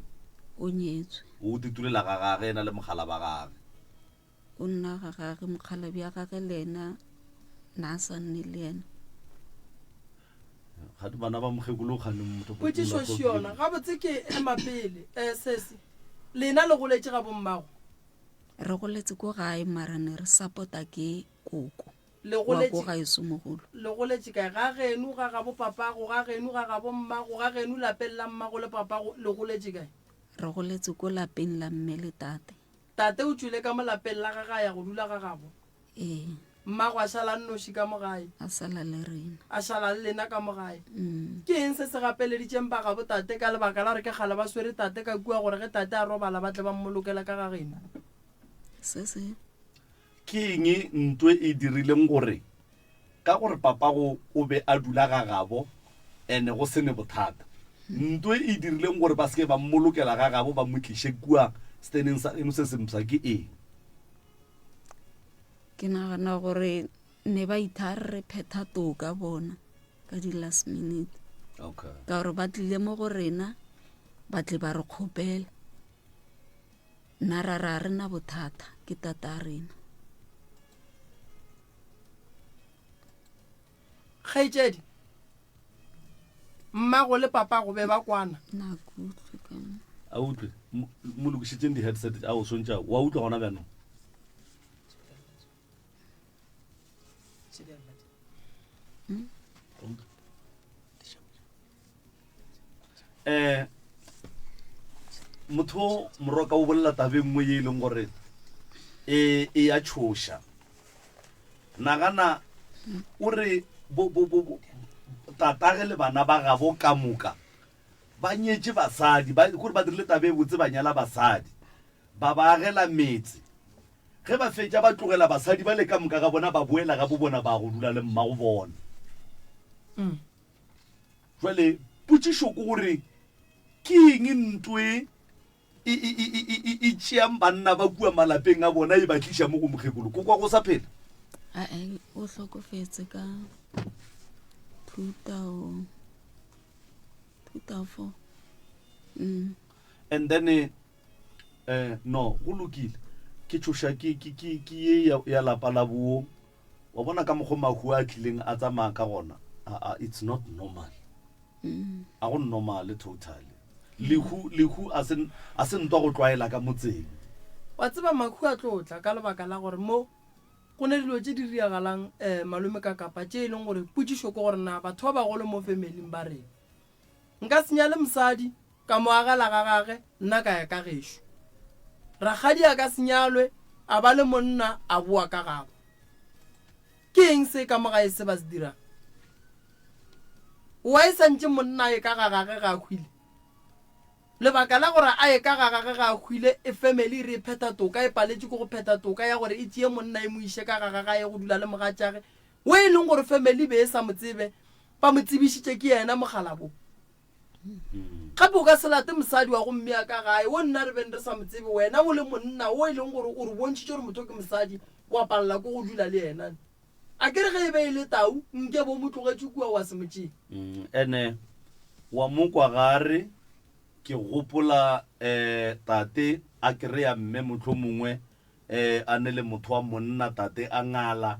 o nyetswe o titulela ga gage ena le mogala ba gage o nna ga gage mokgalabi ya gage le ena na sa nne le ena ga di bana ba mogekolo gane motho potsiso se yona ga botse ke emapele sese lena le goletse ga bommago re goletse ko gae marane re support-a ke koko le wa ko gae somogolo le goletse kae ga genu ga ga bo papago ga genu ga ga bo mmago ga genu lapeng la mmago le papago le goletse kae re goletse ko lapeng la mme le tate o tswile ka mo lapeng la gaga ya go dula ga gabo mmago a sala nnoši ka mo gae a sala le rena a sala le lena ka mo gae ke eng se se gapeleditšeng ba gabo tate ka lebaka la gore ke gala ba swere tate ka kua gore ge tate a robala ba tle ba mmolokela ka gagena se ke eng ntwe e dirileng gore ka gore papago o be a dula ga gabo ene go sene bothata ntwe e dirileng gore ba seke ba mmolokela ga gabo ba motliše kua steneng sa eno se semsa ke eng ke nagana gore ne ba itharre phetha toka bona ka di last minute okay ka gore ba tlile mo go rena ba tle ba re kgopela nna ra rena bothata ke tata rena kgaitsedi mmago le papa go be ba kwana na kutlwe ka a utlwe mo lokišitseng di-headset a o sontša wa utlwa gona bjanong motho moroka o bolela tabeng nngwe ye e leng gore e ya tšhoša nagana o re tatage le bana ba gabo ka moka ba nyetse basadi gore ba dirile tabe e botse ba nyala basadi ba ba agela metsi ge ba fetša ba tlogela basadi ba le ka moka ga bona ba boela ga bo bona ba go dula le mma go bona jwale potšišo ke gore ke eng ntwe e tšeang banna ba kua malapeng a bona e ba tliša mo go mokgekolo ko kwa go sa phela ae o hlokofetse ka 2004 and then no go lokile ke tšhoša ke ye ya lapa la boo wa bona ka mokgwa mahu a tlileng a tsamaya ka gona it's not normal a go normal totally lehu a se ntwa go tlwaela ka motseng wa tseba mahu a tlotla ka lebaka la gore mo go ne dilo tse di riagalang malome ka kapa tše e leng gore potšišo ke gore na batho ba bagolo mo familing ba reng nka senya le mosadi ka mo agala ga gage nna ka ya ka gešo ragadi a ka senyalwe a ba le monna a boa ka gabo ke eng se ka mo gae se ba se dirang wa e santše monna e ka ga gage ga hwile lebaka la gore a e ka ga gage ga hwile e family re pheta toka e paletše go pheta toka ya gore e tšee monna e mo ishe ka ga gage go dula le mogatšage o e leng gore family be e sa mo tsebe ba mo tsebišitše ke yena mogalabo gape o ka se late mosadi wa go mme ya ka gae o nna re beng re sa mo tsebe wena o le monna o e leng gore o re bontšhitše gore motho ke mosadi wa palela ko go dula le yena a ke re ge e be e le tau nke bo mo tlogetše kua wa se motšeng ene wa mo kwa gare ke gopola tate a kry-a mme motlho mongwe a ne le motho wa monna tate a ngala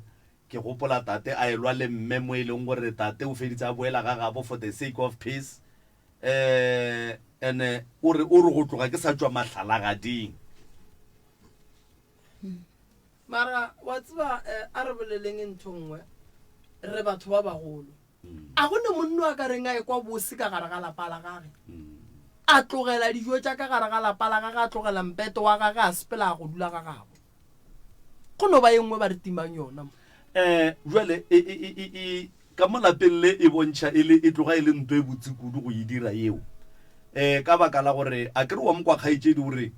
ke gopola tate a elwa le mme mo e leng gore tate o feditse a boela ga gabo for the sake of peace ene o re go tloga ke sa tswa matlhalagading mara wa tseba a re boleleng ntho nngwe re batho ba bagolo a gone monno a ka reng a e kwa bose ka gare ga lapa la gage a tlogela dijo tša ka gare ga lapa la gage a tlogela mpeto wa gage a sepela go dula ga gago go no ba ye nngwe ba re timang yona jwale ka mo lapeng le e bontšha e tloga e le ntho e botse kudu go e dira eo ka baka la gore a kere wa mokwa kgaetšedi gore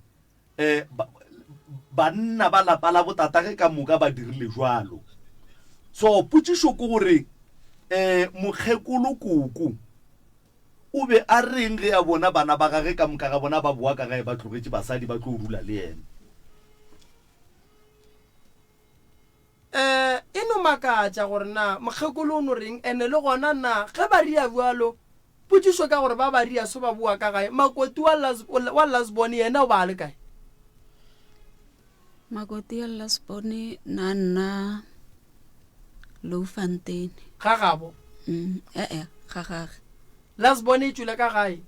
banna ba lapa la botatage ka moka ba dirile jwalo so potšišo ke gore mokgekolo koko o be a reng ge a bona bana ba gage ka moka ga bona ba boa ka gae ba tlogetše basadi ba tlo rula le ene e no makatša gore na mokgekolo o no reng ene le gona na ge ba ria bjalo potšišo ka gore ba ria so ba boa ka gae makoti wa lasbone yena o ba le kae makoti ya lasbone na nna Louwfontein ga gabo ga gage lasbone e tšwile ka gae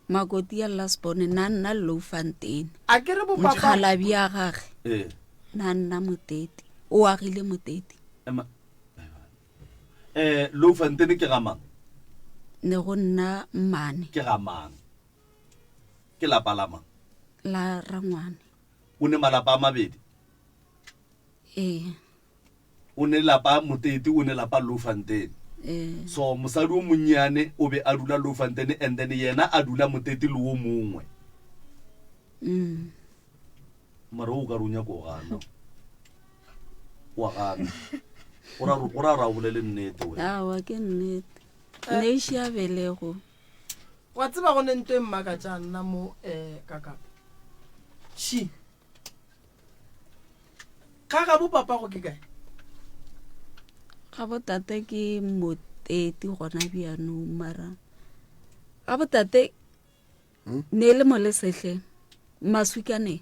makoti ya lasbone na nna Louwfontein a ke re bopapa mokhalabi ya gage na nna Moteti o agile Moteti Louwfontein ke ga mang ne go nna Mmane ke ga mang ke lapa la mang la Rangwane o ne malapa a mabedi o ne lapa Moteti o ne lapa Louwfontein so mosadi o monnyane o be a dula Louwfontein and then yena a dula Moteti le o mongwe mara o ka runya ko gana wa gana o ra bolele nnete we awa ke nnete ne ša belego wa tseba go ne nto e mmakatša nna mo kakapa shi ka ga bopapa go ke kae ga botate ke Moteti gona bjanong mara ga botate ne le mo lesetlhe maswikane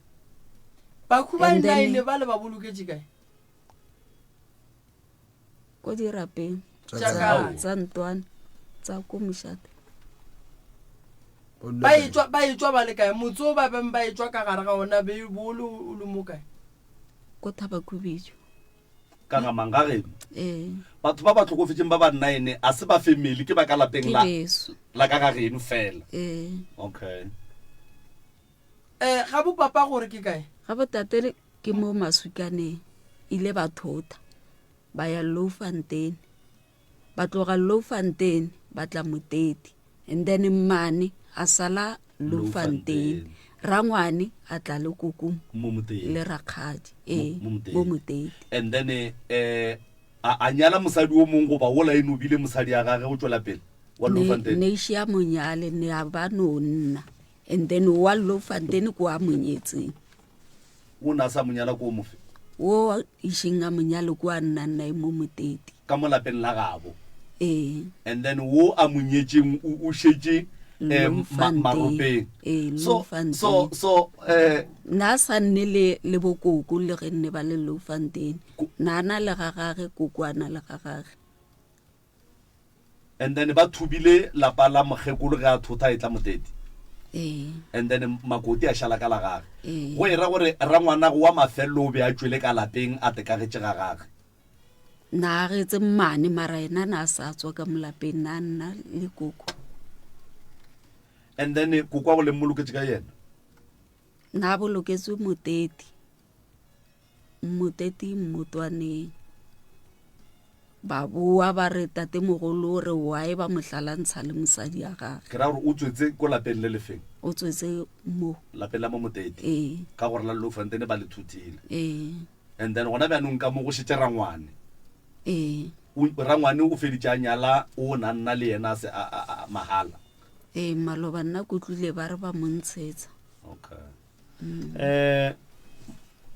bakhu ba nnaile ba le ba boloketše kae ko dirapeng tsa Ntwane tsa ko Mošate ba e tswa ba le kae motse o ba beng ba e tswa ka gare ga ona be bolo o le mo kae ko Thabakhubedu ka ga manga ge batho ba ba tlhokofetseng ba ba nnaene a se ba family ke ba ka lapeng la ka ga geno fela okay ga bopapa gore ke kae ga botate ke mo maswikaneng ile ba thota ba ya Louwfontein ba tloga Louwfontein ba tla Moteti and then Mmane a sala Louwfontein Rangwane a tla le koko le rakgadi mo Moteti and then a nyala mosadi o mongwe goba wola e nobile mosadi ya gage go tswela pele wa Louwfontein ne ša monyale ne a ba no nna and then wa Louwfontein ko a monyetseng o na sa monyala ko mofe wo išeng a monyalo ko a nnanna mo Moteti ka mo lapeng la gabo and then wo a monyetseng o šetse maropeng so na sa nne le bokoko le ge nne ba le Louwfontein na na le ga gage kokwana le ga gage and then ba thubile lapa la mogekolo ge a thota e tla Moteti and then makoti a šala ka la gage go era gore Rangwana go wa mafelelo o be a tšwele ka lapeng a tekagetše ga gage na agetse Mmane mara ena na sa tswa ka molapeng na nna le koko and then koko a go le mmoloketse ka yena na boloketswe Moteti Motwaneng ba boa ba re tate mogolo re wae ba mohlalantsha le mosadi ya gage ke ra gore o tswetse ko lapeng le lefeng o tswetse mo lapeng la mo Moteti ka gore la Louwfontein ba le thutile and then gona bjanong ka mo go šetse Rangwane rangwane o feditse a nyala o na nna le yena se a mahala maloba nna ko tlile ba re ba montshetsa. okay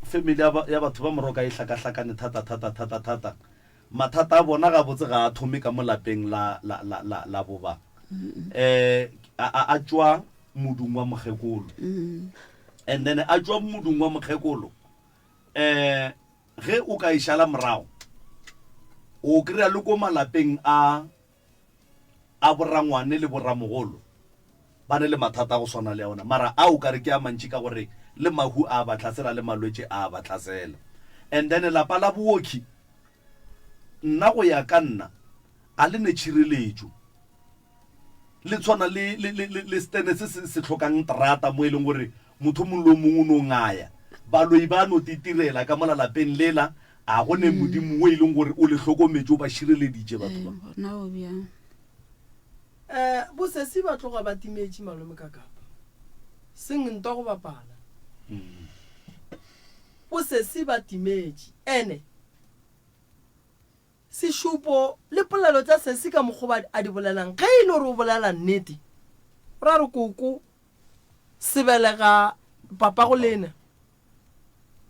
family ya batho ba moroka e hlakahlakane thata mathata a bona ga botse ga a thome ka molapeng la boba a tswa modung wa mogekolo and then a tswa modung wa mogekolo ge o ka ishala morago o kry-a le ko malapeng a borangwane le boramogolo ba ne le mathata a go swana le yona mara a o kare ke a mantši ka gore le mahu a ba tlasela le malwetse a ba tlasela and then lapa la booki nna go ya ka nna a le ne tšhireletšo le tshwana le stene se tlhokang terata mo e leng gore motho mongwe le mongwe o no ngaya baloi ba no titirela ka molalapeng lela a go ne modimo o e leng gore o le hlokometse o ba šireleditše batho ba bosesi ba tloga ba timetše malome ka kapa seng ntwa go bapala bosesi ba timetše ene sešupo le polelo tša sesi ka mokgoba a di bolelang ge e le gore o bolela nnete ra re koko sebelega papa go lena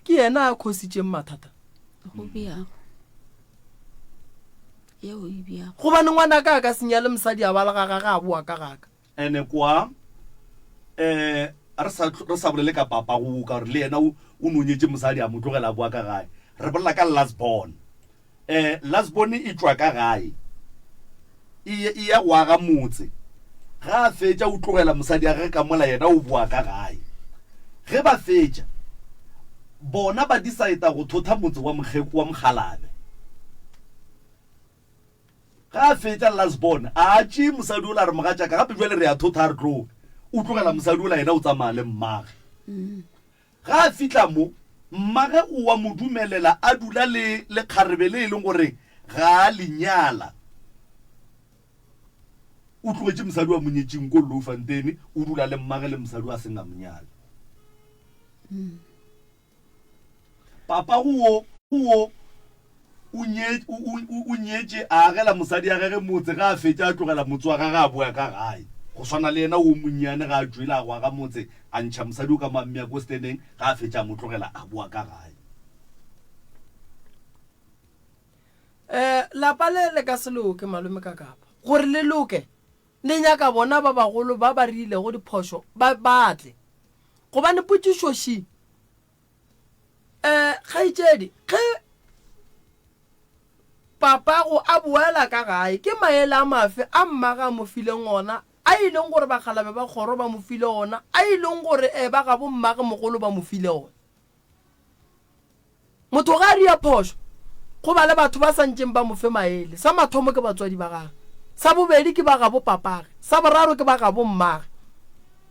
ke yena a khositšeng mathata go biago yeo e biago gobane ngwana ka senyale mosadi a balaga ga a boa ka gaka ene kwa re sa bolele ka papa go ka gore le yena o nonyetse mosadi a mo tlogela a boa ka gae re bolela ka lastborn lastborn e tswa ka gae e ya go aga motse ga a fetša o tlogela mosadi a ge ka mola yena o boa ka gae ge ba fetša bona ba decide go thotha motse wa mogalabe ga a fetša lastborn a tše mosadi o la re mogatšaka gape jwale re ya thotha re tloge o tlogela mosadi o la yena o tsamaya le mmage ga a fitla mo mmage o wa mo dumelela a dula le kgarebe le e leng gore ga a lenyala o tlogetse mosadi wa monyetseng ko Loufantene o dula le mmage le mosadi wa senga monyala papa go o nyetse a agela mosadi ya gage motse ga a fetša a tlogela motse wa gage a boya ka gae go swana le yena o monnyane ga a tswela go aga motse a ntšha mosadi o ka mammea ko steneng ga a fetša a mo tlogela a boa ka gae lapa le ka se loke malome ka kapa gore le loke le nyaka bona ba bagolo ba ba rile go diphošo ba batle gobane potšišoši kgaitšedi ge papa go a boela ka gae ke maele a mafe a mmaga a mo fileng ona a ileng gore bakgalabe ba kgoro ba mo file ona a ileng gore ba ga bo mmage mogolo ba mo file ona motho ga a ria phošo go ba le batho ba santšeng ba mo fe maele sa mathomo ke batswadi ba gage sa bobedi ke ba ga bo papage sa boraro ke ba ga bo mmage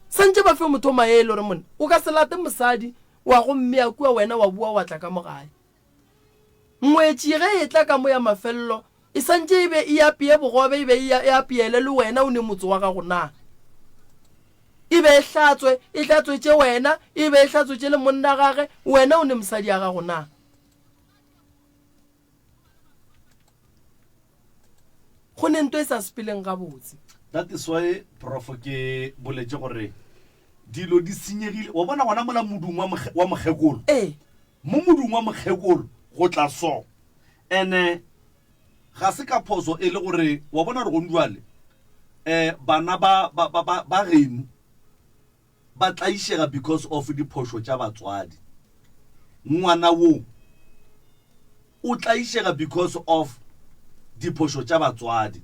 santše ba fe motho maele gore mone o ka se late mosadi wa go mmea kua wena wa bua wa tla ka mo gae ngwetši ge e tla ka mo ya mafelelo e santše e be e apeye bogobe e be e apeele le wena o ne motse wa gago na e be e hlatswetše wena e be e hlatswetše le monna gage wena o ne mosadi ya gago na go ne nto e sa sepeleng gabotse that is why prof ke boletše gore dilo di senyegile wa bona gona mola modung wa mogekolo mo modung wa mogekolo go tla so ene ga se ka phoso e le gore wa bona re go ndwale bana ba geno ba tlaishega because of diphošo tša batswadi ngwana wo o tlaishega because of diphošo tša batswadi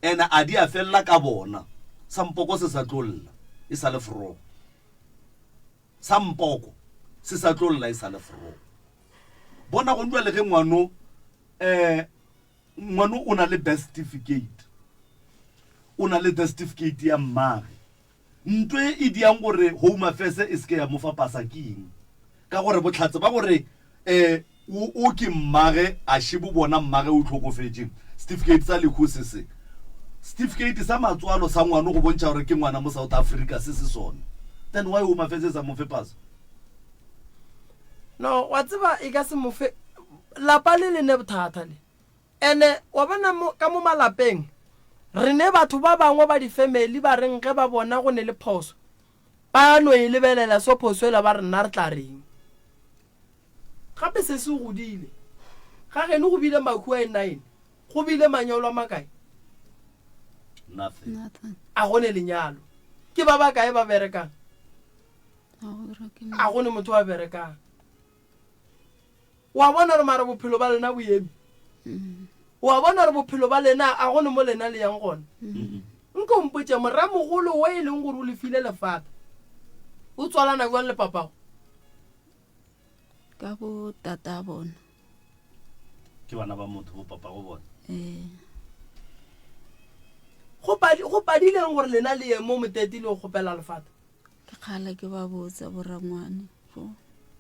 ene a di a felela ka bona sampoko se sa tlolla e sa le forogo sampoko se sa tlolla e sa le forogo bona go ndwa le ge ngwano o na le birth certificate o na le death certificate ya mmage ntwe e diang gore home affairs e se ya mo fa pasa king ka gore botlhatse ba gore o ke mmage a shibu bona mmage o tlhokofetseng certificate sa lekhusi se certificate sa matswalo sa ngwana go bontsha gore ke ngwana mo South Africa se sone then why home affairs sa mo fe pasa no wa tseba e ka se mo fe lapa le ne bothata le ene wa bona ka mo malapeng re ne batho ba bangwe ba di-family ba reng ge ba bona go ne le phoso ba no e lebelela so phoso e la ba re nna re tla reng gape se se godile ga geno go bile makhua e 9 go bile manyalo a makae nothing a gone lenyalo ke ba ba kae ba berekang a gone motho wa berekang wa bona re mara bophelo ba lena boemi wa bona re bophelo ba lena a gone mo lena le yang gona nko mpotse moramogolo wa e leng gore o lefile lefata o tswalana jwang le papago ka bo tata bona ke bana ba motho bo papa go bona go padileng gore lena le ye mo moteti le go kgopela lefata ke kgale ke ba botsa borangwane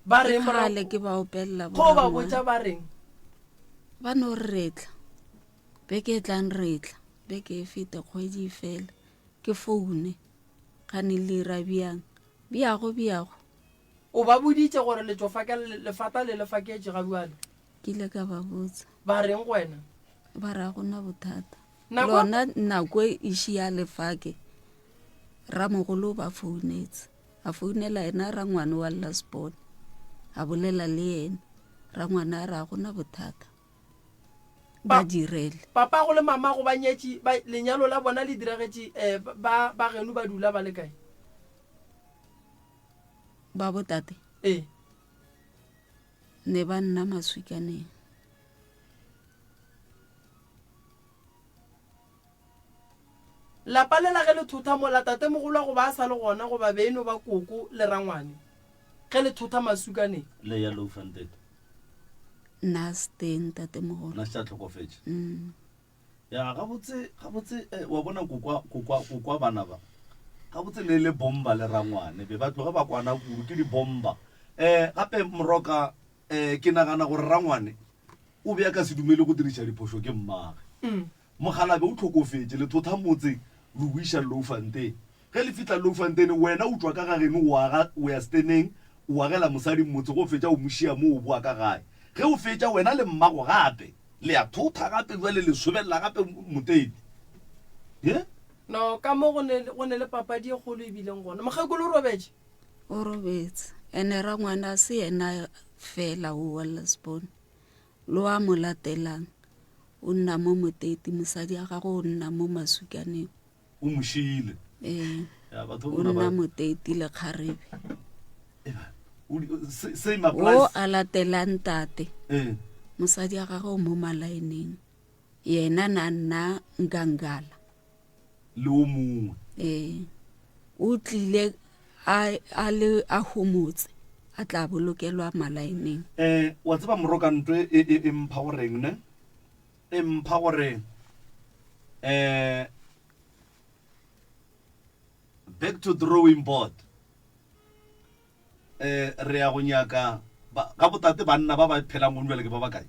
ba reng kgale ke ba opella go ba botsa ba reng ba no retla beke e tlang retla beke e feta kgwedi fela ke foune ga ne le ira biago o ba boditse gore lefata le lefaketse ga buale ke ile ka ba botsa ba reng wena ba ra gona bothata Nako- lona nako e šia lefake ramogolo ba founetse a founela ena rangwane wa Lasbon a bolela le yena rangwane a ra gona bothata ba direle papa go le mama go ba nyetši lenyalo la bona le diragetše ba geno ba dula ba le kae ba botate ne ba nna maswikaneng lapa le la ge le thotha mola tate mogolo go ba a sa le gona go ba beno ba koko le rangwane ge le thotha masukaneng le ya Louffontein nna steng tate mogolo na tša tlhokofetše ya gabotse wa bona kokwa bana ba gabotse le bomba le rangwane be ba tloge ba kwana kudu ke dibomba gape moroka ke nagana gore rangwane o be ya ka se dumele go diriša diphošo ke mmage mogalabe o tlhokofetse le thotha motse le buiša Louffontein ge le fitla Louffontein wena o tswa ka gageno o ya steneng o agela mosadi motse go fetša o mošia mo o boa ka gae ge o fetša wena le mmago gape le ya thotha gape jale le sobelela gape motedi no ka mo go ne le papadi e kgolo e bileng gona mogekolo o robetse o robetse ene rangwane a se yena fela o wa Lasbon lo a mo latelang o nna mo moteti mosadi a gago o nna mo maswikaneng o mošile o nna moteti le kgarebe same o a latelang tate mosadi a gago mo malaeneng yena na nna Ngangala le o mongwe o tlile a homotse a tla bolokelwa malaeneng wa tseba moroka ntwe e mpha goreng ne e mpha gore back to drawing board re ya go nyaka ka botate banna ba ba phelang go nwele ke ba ba kae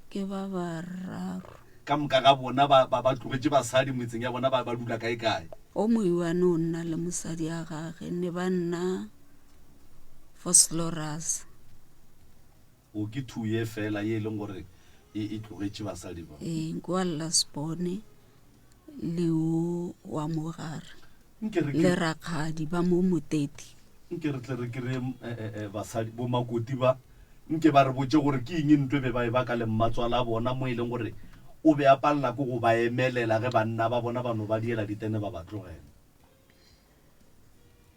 ke ba bararo ka moka ga bona ba tlogetse basadi metseng ya bona ba dula kae kae o moiwane o nna le mosadi a gage ne ba nna Vosloorus o ke 2 ye fela ye leng gore e tlogetse basadi ba kwa Lasbon le o wa mogare nke le rakgadi ba mo moteti nke re tle re kry basadi bo makoti ba nke ba re botse gore ke eng ntwe be ba e baka le mmatswala a bona mo e leng gore o be a palela ko go ba emelela ge banna ba bona bano ba diela ditene ba ba tlogela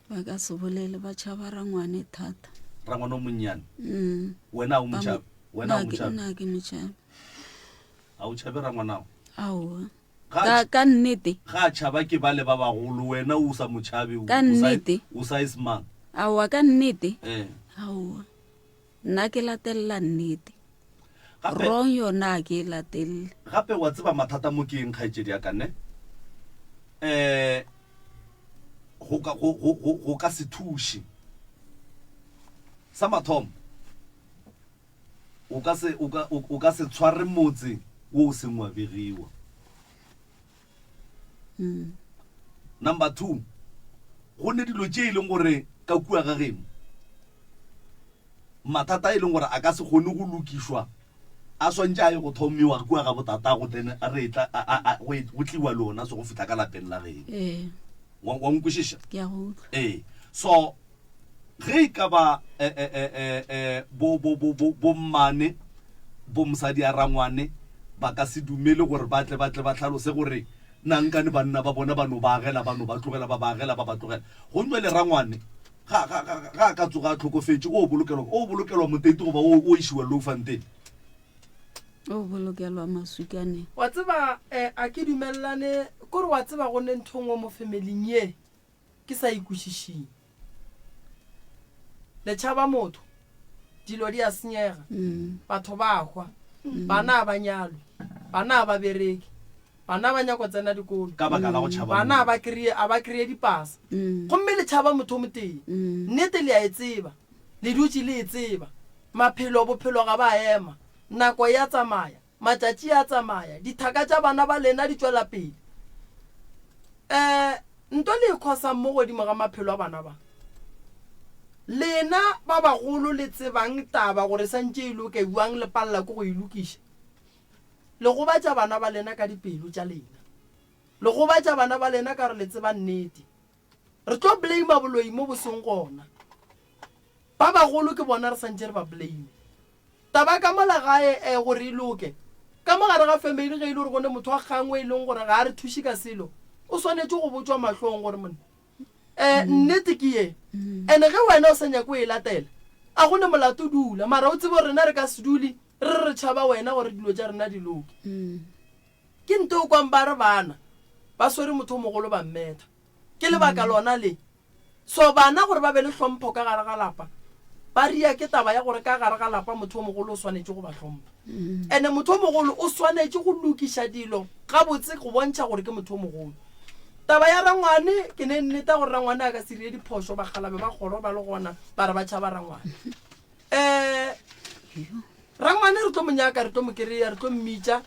ba ka se bolele ba tšhaba rangwane thata rangwane o monnyane wena o motšhabe wena o motšhabe nna ke motšhabe a o tšhabe rangwanao aowa ka nnete ga a tšhaba ke ba le ba bagolo wena o sa motšhabe Ka nnete. o sa ismang aowa ka nnete aowa nna ke latelela nnete rong yona ke latelele gape wa tseba mathata mo ke eng kgaetsedi ya kane go ka se thuše sa mathomo o ka se tshware motse wo o seng wa begiwa number 2 go ne dilo tše e leng gore ka kua ga geno mathata e leng gore a ka se kgone go lokišwa a swantse a ye go thomiwa kua ga botata go tene a re tla go tliwa lona so go fitha ka lapeng la geno wa nkwešiša ke a go utlwa so ge e ka ba bo mmane bo mosadi a rangwane ba ka se dumele gore ba tle ba tlhalose gore nankane banna ba bona ba no ba agela ba no ba tlogela ba agela ba tlogela go ntwe le rangwane ga ka tsoga a tlhokofetse o bolokelwa moteti goba o isiwa low fountain o bolokelwa masukane wa tseba a ke dumelane kore wa tseba go ne nthongwe mo familing ye ke sa ikwešišing letšhaba motho dilo di a senyega batho ba hwa bana ba nyalo bana ba bereki bana ba nyako tsena dikolo ka baka la go tšhaba bana ba kreye dipasa gomme letšhaba motho mo teng nnete le a e tseba le dutse le e tseba bophelo ga ba ema nako ya tsamaya matšatši a tsamaya dithaka tša bana ba lena di tšwela pele nto le ikgosang mo godimo ga maphelo a bana ba lena ba bagolo le tsebang taba gore santse e loke buang le palla ko go ilokiša le go batša bana ba lena ka dipelo tša lena le go batša bana ba lena ka re le tseba nnete re tlo blame boloi mo boseng gona ba bagolo ke bona re santse re ba blame taba ka mola gae gore e loke ka mogare ga family ge e le gore gone motho wa gangwe e leng gore ga a re thuše ka selo o swanetse go botswa mahlong gore mone nnete ke ye ene ge wena o sa nyako e latela a gone molato dula mara o tsebe rena re ka se dule re tšhaba wena gore dilo tša rena di loke ke nto o kwang ba re bana ba swere motho o mogolo ba mmetha ke lebaka lona le so bana gore ba be le hlompho ka gare ga lapa ba ria ke taba ya gore ka gare ga lapa motho o mogolo o swanetse go ba hlompha ene motho o mogolo o swanetse go lokiša dilo gabotse go bontšha gore ke motho o mogolo taba ya rangwane ke ne nneta gore rangwane a ka serie diphoso ba galabe ba kgoro ba le gona ba re ba tšhaba rangwane rangwane re tlo monyaka re tlo mo kereya re tlo mmitša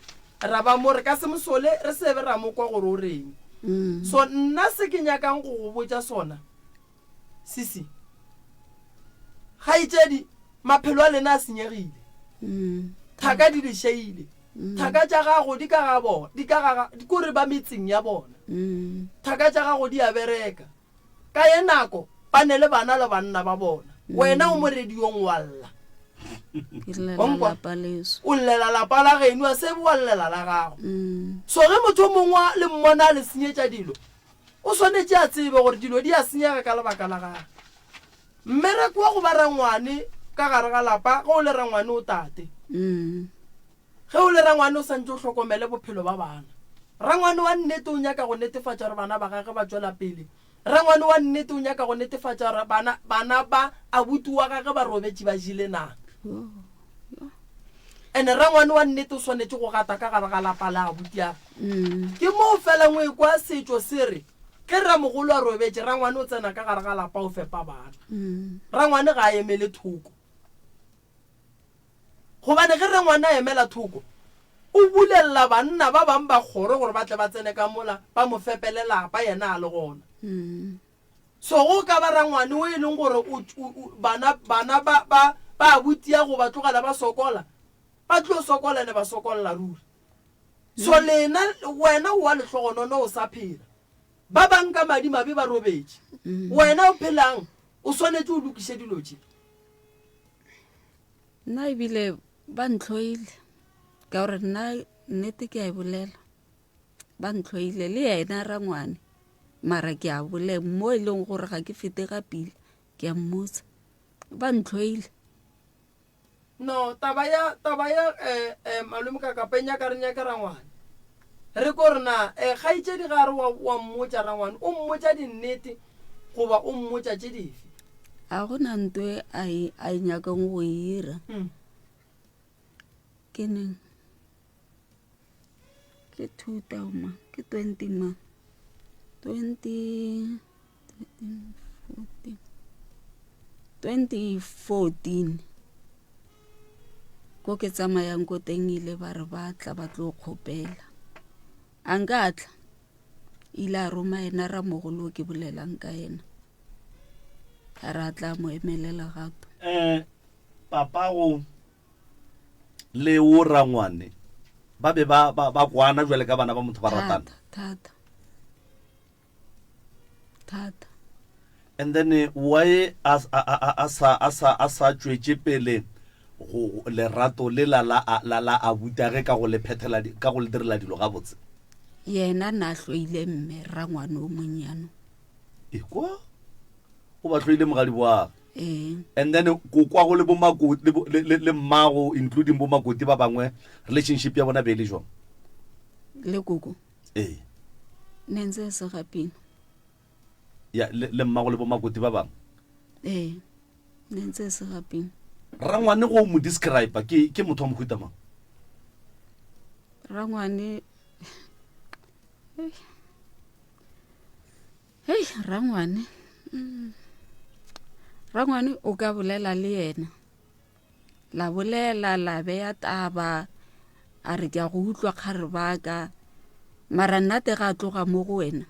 ra ba mo re ka se mosole re sebe ra mo kwa gore o reng so nna se ke nyakang go go botša sona sisi ga itšedi maphelo a lena a senyegile thaka di lešeile thaka tša gago di ka ga bona di kore ba metseng ya bona thaka tša gago di a bereka ka ye nako ba ne le bana le banna ba bona wena o mo rediong wa lla o llela lapa la geno a se wa llela la gago so ge motho o mongwe le mmona a le senyetša dilo o swanetse a tsebe gore dilo di a senyega ka lebaka la gage mmereko wa go ba rangwane ka gare ga lapa ge o le rangwane o tate ge o le rangwane o santse o hlokomele bophelo ba bana rangwane wa nnete o nyaka go netefatša gore bana ba gage ba tswela pele rangwane wa nnete o nyaka go netefatša gore bana ba abuti wa gage ba robetše ba jile nang ene rangwane wa nnete o swanetse go gata ka gare ga lapa la abuti age ke moo fela ngwe kwa setšo se re ke ramogolo a robetše rangwane o tsena ka gare ga lapa o fepa bana rangwane ga a emele thoko gobane ge rangwane a emela thoko o bulelela banna ba bang ba kgoro gore ba tle ba tsene ka mola ba mo fepele lapa yena a le gona so go ka ba rangwane o e leng gore bana ba abutia go ba tlogela ba sokola ba tlo sokola ne ba sokolla ruri so lena wena o wa lehlogonono o sa phela ba bang ka madi mabe ba robetše wena o phelang o swanetse o lokiše dilo tše nna ebile ba ntlhoile ka gore nna nnete ke a e bolela ba ntlhoile le yena rangwane mara ke a bolela mo e leng gore ga ke fete ga pele ke a mmotsa ba ntlhoile no taba ya malome ka kapenya ka re nyaka rangwane re ko rena ga itšedi gare wa mmotša rangwane o mmotša dinnete goba o mmotša tše dife a gona ntwe a e nyakang go ira ke neng ke 2000 ke 20 ma 2014 ko ke tsamayang ko teng ile ba re ba tla ba tlo kgopela a nka tla ile a roma ena ramogolo ke bolelang ka ena a ra tla mo emelela gape papa go le o rangwane ba be ba kwana jwale ka bana ba motho ba ratana thata and then why a sa tšwetše pele go lerato le la abuta ge ka go le phethela ka go le direla dilo ga botse yena na hloile mme rangwane o monyano kwa o ba tloile mogadi boa and then ko kwa go le bomakoti le mmago including bomakoti ba bangwe relationship ya bona be le jwang le koko nentse se gapile ya le mmago le bomakoti ba bangwe nentse se gapile rangwane go mo describe ke motho wa mohuta mang rangwane rangwane o ka bolela le yena la bolela la beya taba a re ke go utlwa kgare baka mara nnate ga tloga mo go wena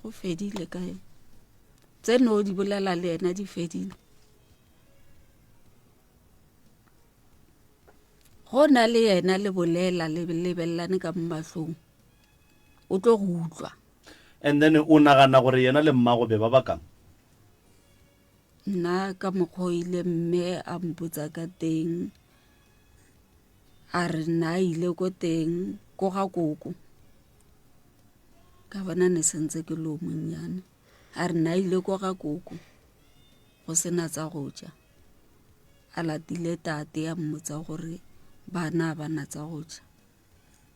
go fedile ka ena tse no di bolela le yena di fedile go na le yena le bolela le lebellane ka mmahlong o tlo go utlwa and then o nagana gore yena le mmago be ba bakang nna ka mokgwa ile mme a mpotsa ka teng a re nna ile ko teng ko ga koko ka bona ne sentse ke lo monnyane a re nna ile ko ga koko go sena tsa go ja a latile tate ya mmotsa gore bana tsa go ja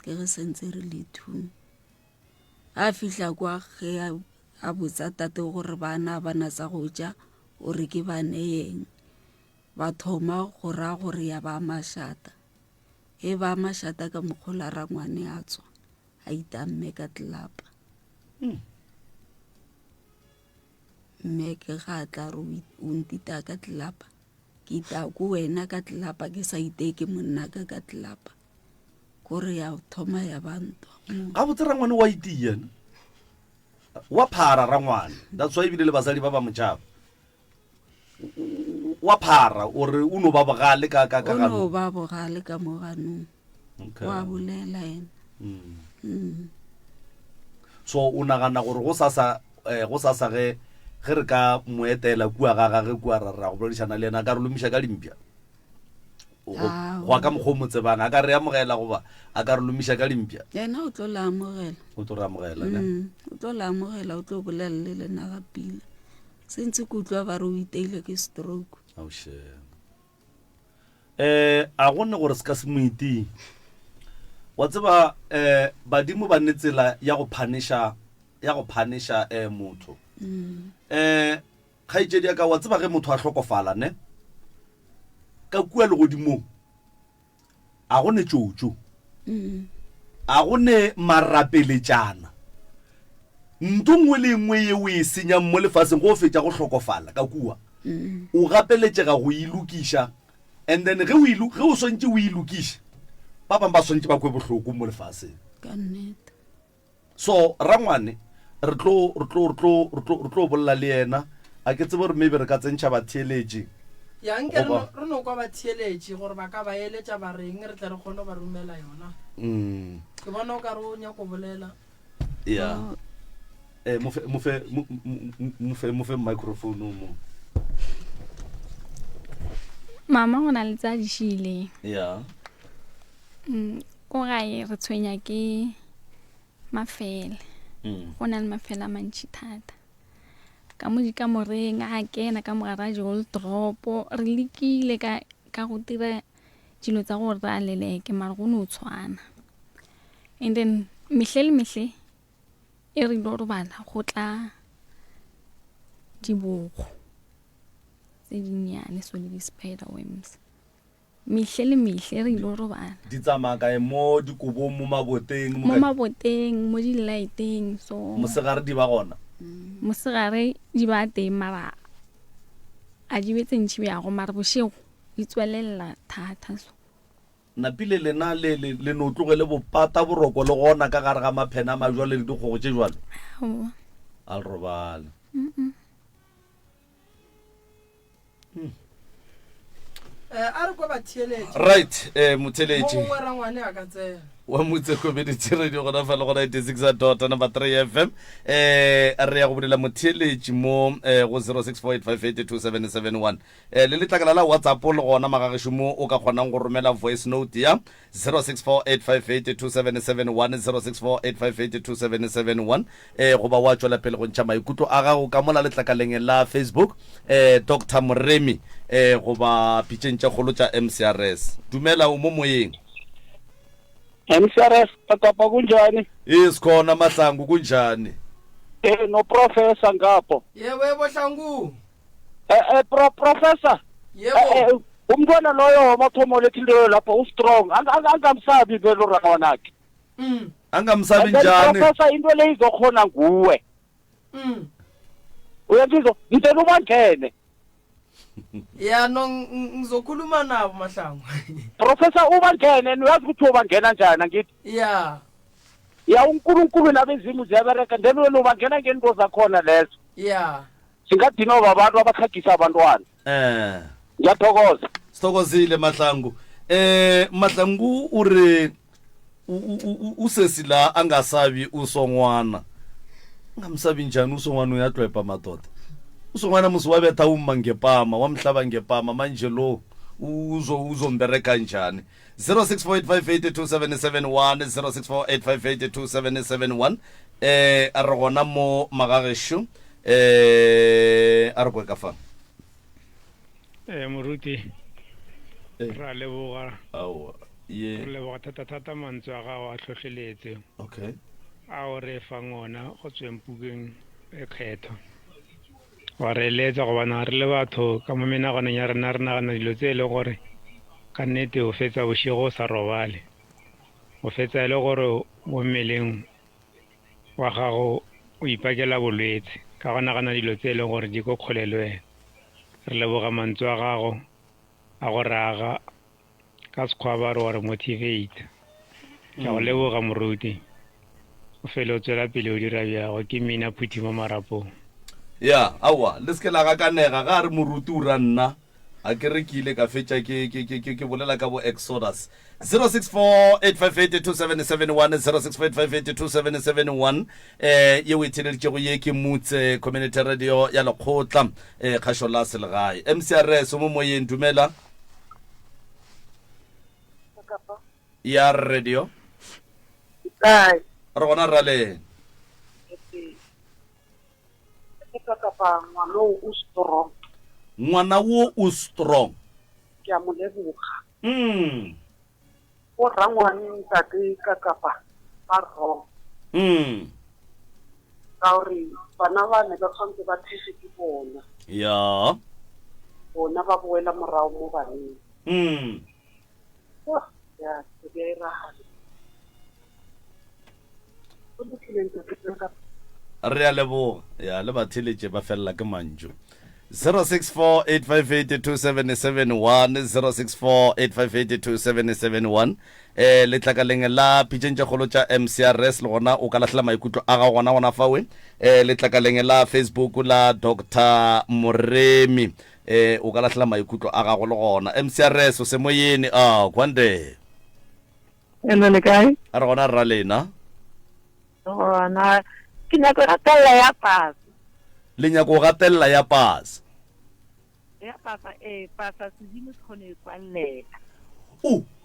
ke re sentse re le thung a fihla kwa ge a botsa tate gore bana tsa go ja o re ke bane yeng ba thoma go ra gore ya ba mashata ba mashata ka mokgola rangwane a tswa a itamme ka tlelapa mme ke ga tla re o ntita ka tlelapa ke ita ko wena ka tlelapa ke sa iteke monna ka tlelapa kore ya thoma ya bantwa ga botse rangwane wa itia wa phara rangwane that's why ebile le basadi ba ba motšhaba wa phara ore o no ba bogale ka no ba bogale ka mo ganong wa bolela ena so o nagana gore go sasa ge re ka moetela kua ga gage kua ra go boledišana le ena a ka re lomiša ka dimpša go ka mokgwa o motsebang a ka re amogela goba a ka re lomiša ka dimpša yena o tlo le amogela o tlo re amogela o tlo le amogela o tlo bolela le lena ga pila sentse ke utlwa ba re o iteile ke stroke a gonne gore se ka se moiting wa tseba badimo ba nne tsela ya go phanisha motho kgaitsedi ya ka wa tseba ge motho a hlokofala ne ka kua le godimo a gone tšotšo a gone marapeletšana nto nngwe le nngwe ye o e senyang mo lefaseng go fetša go hlokofala ka kua o gapeletšega go ilokiša and then ge o swantše o ilokiša ba bangwe ba swantše ba kwe bohloko mo lefaseng so rangwane re tlo bolela le yena a ke tsebe gore maybe re ka tsentšha batheeletše yanke re no kwa batheeletše gore ba ka ba eletša ba reng re tle re kgone ba romela yona ke bona o ka re o nyako bolela mofe microphone o mo mama go na le tsa di šileng ko gae re tshwenya ke mafele go na le mafele a mantši thata ka mo di ka moreng a kena ka mogara jole dropo re lekile ka go dira dilo tsa gore re a leleke mare go ne o tshwana and then mehle le mehle e re ile gore bana go tla dibogo tse dinnyane so le di-spider worms mehle le mehle re ile gore bana di tsamaya kae mo dikobong mo maboteng mo di-lighteng so mosegare di ba gona mosegare di ba teng mara a di betse ntšhi bjago mare bošego di tswelelela thata so napile lena le no tlogele bopata boroko le gona ka gare ga maphena a majwale le dikgogo tše jwalo a le robale a re kwa batheeletše right motheletši mongwe ra ngwane a ka tsena wa motse community radio gona fa le go 96 number 3 FM re ya go bolela motheletši mo go 0648582771 le letlakala la WhatsApp le gona magagesho mo o ka kgonang go romela voice note ya 0648582771 0648582771 go ba wa tswela pele go ntšha maikutlo a gago ka mola letlakaleng la Facebook Dr. Moremi go ba pitšentša kgolo tša MCRS dumela o mo moyeng MCRS Kakapa kunjani? isikhona Mahlangu kunjani No professor ngapho. yewe bohlangu Professor. yebo Umntwana loyo wamathomo lethile lapho u strong. Angamsabi velo rawanakhe. angamsabi njani Professor into le izokhona nguwe. Uyabizwa ngithe ubangene. ya no ngizokhuluma nabo Mahlangu Professor ubangene uyazi ukuthi ubangena njani ngithi. ya uNkulunkulu nabezimu ziyabereka then wena ubangena ngento zakhona lezo. ya Singadinwa babantu abakhagisa abantwana. Ngiyathokoza. sithokozile Mahlangu Mahlangu ure usesila angasabi usongwana ngamsabi njani usongwana uyadwepa madoda usongwana musiwabetha uma ngepama wamhlaba ngepama manje lo uzombereka njani 0648582771 0648582771 a re gona mo magagesho a re kwe ka fa moruti ra leboga aowa re leboga thata mantswe a gago a tlhotlheletse okay a o re fang ona go tsweng pukeng e kgetho wa re eletsa go bana re le batho ka mo menaganong ya rena re nagana dilo tse e le gore ka nnete o fetsa bošego o sa robale o fetsa e le gore mo mmeleng wa gago o ipakela bolwetse ka go nagana dilo tse e le gore di ko kgolelwe re leboga mantswe a gago a go raga ka sekgwa ba re wa re motivate ka go leboga moruti o fele o tswela pele o dira bjago ke mina phuthi mo marapong ya awa le se ke la ga kanega ga re moruti o ra nna a ke rekile ka fetša ke bolela ka bo Exodus 0648582771 0648582771 ye o itheleditšego ye ke mutse community radio ya lekgotla kgašo la selegae MCRS mo moyeng dumela ya radio re gona ra le ngwana wo o strong ke a mo leboga o rangwane ntate Kakapa ba wrong ka gore bana ba ne ba tshwanetse ba these ke bona ya bona ba boela morago mo baneng ya ke be iragala o lokileng ke re a leboga ya le batheletše ba felela ke mantšu 0648582771 0648582771 letlakaleng la pitšentša kgolo tša MCRS le gona o ka lahlela maikutlo a ga gona fawe letlakaleng la Facebook la Dr. Moremi o ka lahlela maikutlo a gago le gona MCRS o se moyene kwande eno le kae a re gona ra lena ona ke nyako gatella ya pasa le nyako gatella ya pasa pasa sedimo se kgone kwallela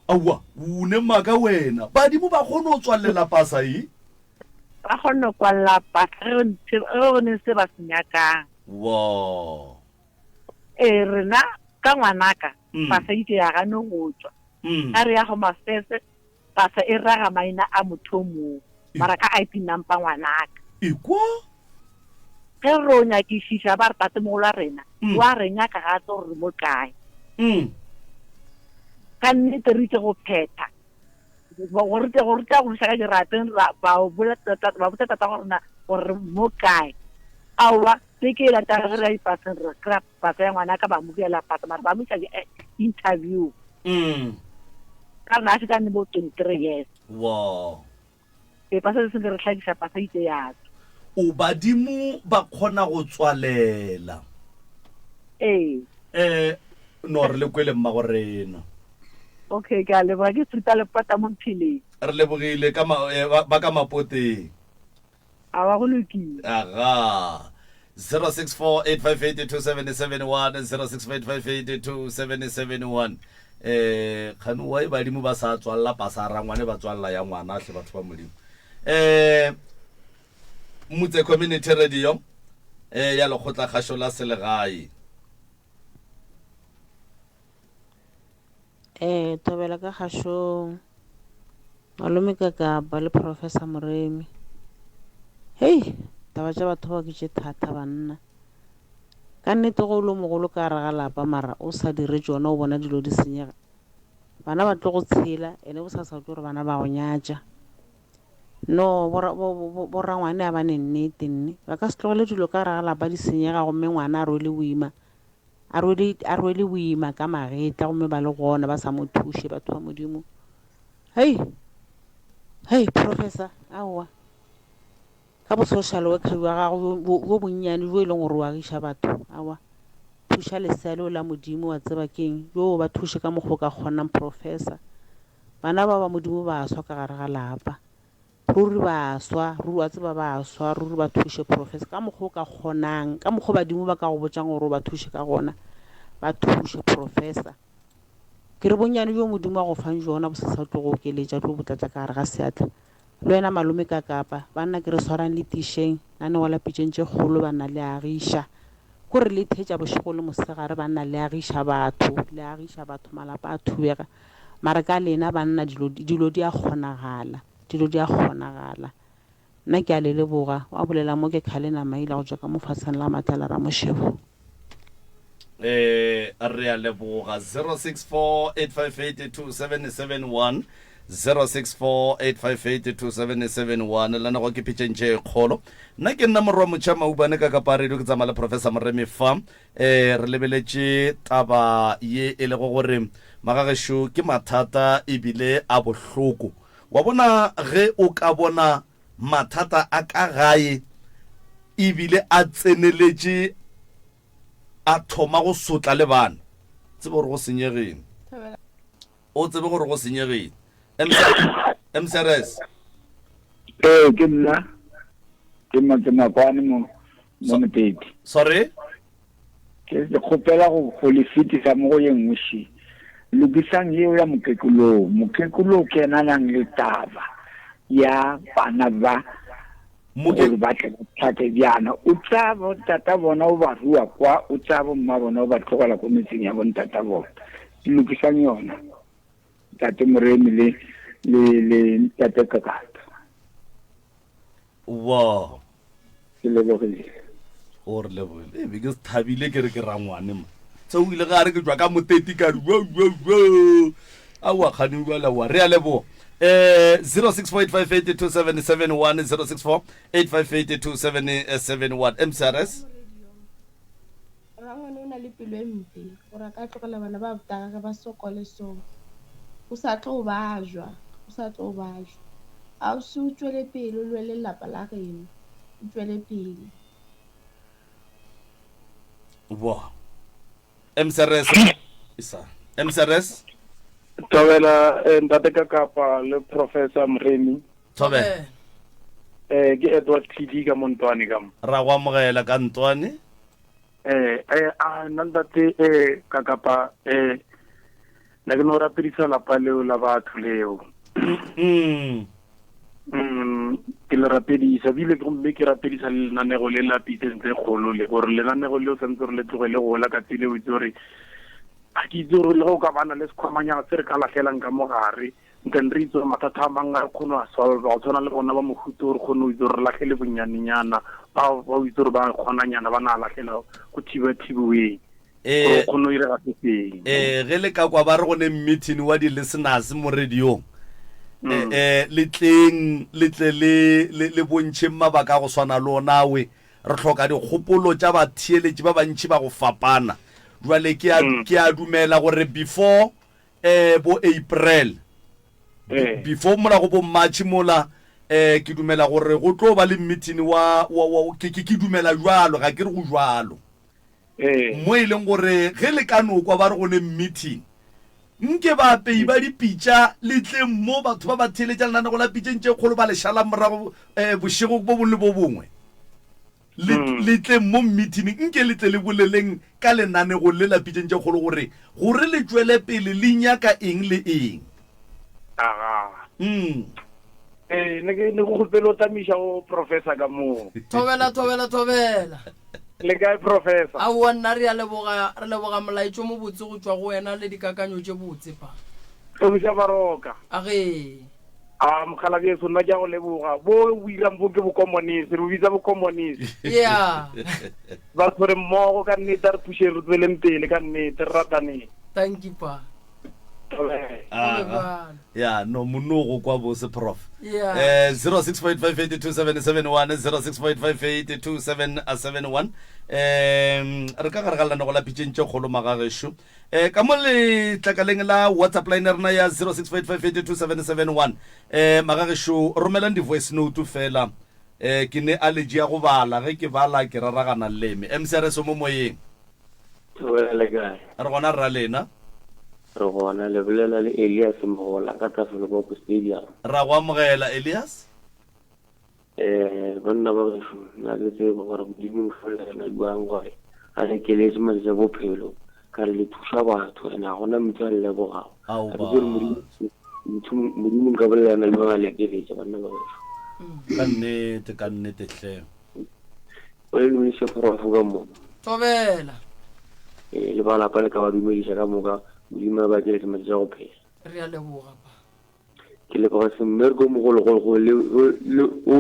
awa une maka wena badimo ba kgone o tswalela pasa ba kgone kwalla pasa o ne se ba senyakang wow rena ka ngwanaka pasa ite ya gane go tswa a re ya go mafese pasa e raga maina a motho mo mara ka IP number ngwanaka ikwa ge ro nyakisisa ba re tatemogolo a rena wa re nyaka ga tso re mo kae ka nnete re itse go phetha go ruta go bisa ka dirateng ba botsa tata gore mo kae awa se ke la ta re ai paseng re crap pasa ya ngwana ka ba mo la pasa mara ba mo tsa interview ka na se ka ne bo 23 years wow e pasa se re tlhagisa pasa ite ya o badimo ba kgona go tswalela no re le kwele mma go rena Okay, ka le ba ke tsuta le pata mo phileng. re lebogile ka ba ka mapoteng A ba go lokile. aga 0648582771 0648582771 khanu wa badimo ba sa tswalla pasara ngwane ba tswalla ya ngwana hle batho ba modimo mutse community radio ya lekgotla kgasho la selegae tobela ka kgashong malome ka ba le Professor Moremi. Hei taba tša batho ba ke tše thata banna ka nnete go lo mogolo ka ra ga lapa mara o sa dire tšona o bona dilo di senyega bana ba tlo go tshela ene bo sa tlo re bana ba go nyatša no borangwane a ba ne nnete nne ba ka se tlogele dilo ka ra ga lapa di senyega gomme ngwana a rwele boima ka magetla gomme ba le gona ba sa mo thuše batho ba modimo. Hei Professor aowa ka bo social worker wa gago bo bonnyane jo e leng gore wa giša batho awa thuša lesale la modimo wa tseba keng yo ba thuše ka mokgwa ka kgonang Professor. Bana ba modimo ba swa ka gare ga lapa ruri ba swa ruri wa tseba ba swa ruri ba thuše Professor ka mokgwa ka kgonang ka mokgwa badimo ba ka go botsang gore ba thuše ka gona ba thuše Professor. Ke re bonnyane jo modimo wa go fang jona bo sa tlo go keletša tlo botlatla ka gare ga seatla le wena malome ka kapa banna ke re swarang le tišeng nane wala pitšeng tše kgolo banna le agiša gore le thetša bošego le mosegare banna le agiša batho malapa a thubega mara ka lena banna dilo di a kgonagala nna ke a le leboga wa bolela mo ke khalena maila go tšwa ka mofatsheng la matala ra mošebo re a leboga 0648582771 0648582771 lana go ke pitšentše kgolo nna ke nna morwa motšha maubane ka kaparedio ke tsamaya le Professor Moremi fa re lebeletše taba ye e le go gore magagešo ke mathata ebile a bohloko wa bona ge o ka bona mathata a ka gae ebile a tseneletše a thoma go sotla le bana tsebe gore go senyegeng o tsebe gore go senyegeng MCRS ke nna ke makwane mo moteti sorry ke kgopela go le fitisa mo go yengwe shi lokisang yeo ya mokekulo ke nanang le taba ya bana ba gore ba tlhate bjana o tla bo tata bona o ba rua kwa o tla bo mma bona o ba tlogela ko metseng ya bon tata bona lokisang yona tate Moremi le tate Kakata wow ke lebogile o re lebogile be ke thabile ke re ke rangwane ma tso ile ga re ke jwa ka moteti ka a wa khani wa la wa re a lebo 0648582771 0648582771 MCRS rangwane o na le pelo e mpe gore ka tlogela bana ba botaka ba sokole so o sa tlo ba jwa a o se utswele pele o lwele lelapa la geno utswele pele wow MCRS tobela ntate ka kapa le Professor Moremi tobe ke Edward TD ka Montwane ka ra go amogela ka Ntwane nandate ka kapa la ke no rapedisa lapa leo la batho leo ke le rapedisa bile ke mme ke rapedisa le nanego le la pitse kgolo le gore le nanego le o sentse re le tlogele go la ka tsile o itse gore a ke itse gore le go ka bana le sekhwamanyana se re ka lahlelang ka mogare then re itse gore mathata a mangwe a re kgone a solva go tshwana le bona ba mohuto gore kgone o itse gore re latlhele bonyanenyana ba o itse gore ba kgonanyana ba na lahlela go thiba-thiboweng kgone o irega se seng ge le ka kwa ba re go ne meeting wa di-listeners mo radiong letleng le bontšhe mabaka go swana le onawe re tlhoka dikgopolo tša batheeletši ba bantši ba go fapana jwale ke a dumela gore before bo April before mola go bo March mola ke dumela gore go tlo ba le meeting wa ke dumela jwalo ga ke re go jwalo mo e leng gore ge le ka no kwa ba re go ne meeting nke ba pei ba dipitša le tle mo batho ba ba theletša lenane go la pitšeng tše kgolo ba le šala morago bošego bo bongwe le bo bongwe le tle mo meeting nke le tle le boleleng ka lenane go le la pitšeng tše kgolo gore le tšwele pele le nyaka eng le eng ne ke go gopela o tamiša go professor ka moo thobela le kae professor a wa nna re leboga molaetšo mo botse go tswa go wena le dikakanyo tše botse pa tlobuša baroka age mokgalabjeso nna ke a go leboga bo o irang bo ke bokomonisi re o bitsa bokomonisi ya ba tshwere mmogo ka nnete a re thušeng re tsweleng pele ka nnete re rataneng thank you pa ya no monogo kwa bose prof Yeah. 06.5827771 06.5827771 re ka gare ga lelane go la pitšeng tše kgolo magagešo ka mo letlakaleng la whatsapp line rena ya 06.5827771 magagešo romelang di-voice note fela ke ne a le jea go bala ge ke bala ke raragana leme mcrs mo moyeng re gona re ra lena re gona le bolela le Elias Mogola ka Tafelokop Stadium ra go amogela Elias bonna ba go na le tsebo gore modimo fela na buang gore a re ke le tsema tsa bophelo ka re le thusa batho ena gona mtswalle bo gago a ba modimo ka bolela na le ba le ke le tsa bonna ba go ka nnete hle o le mo se prof ga mo thobela le ba la pale ka ba dumedisa ka moka modimo ba ke le tsema tsa bophelo re a leboga pa ke le ba se mmergo mogolo go le o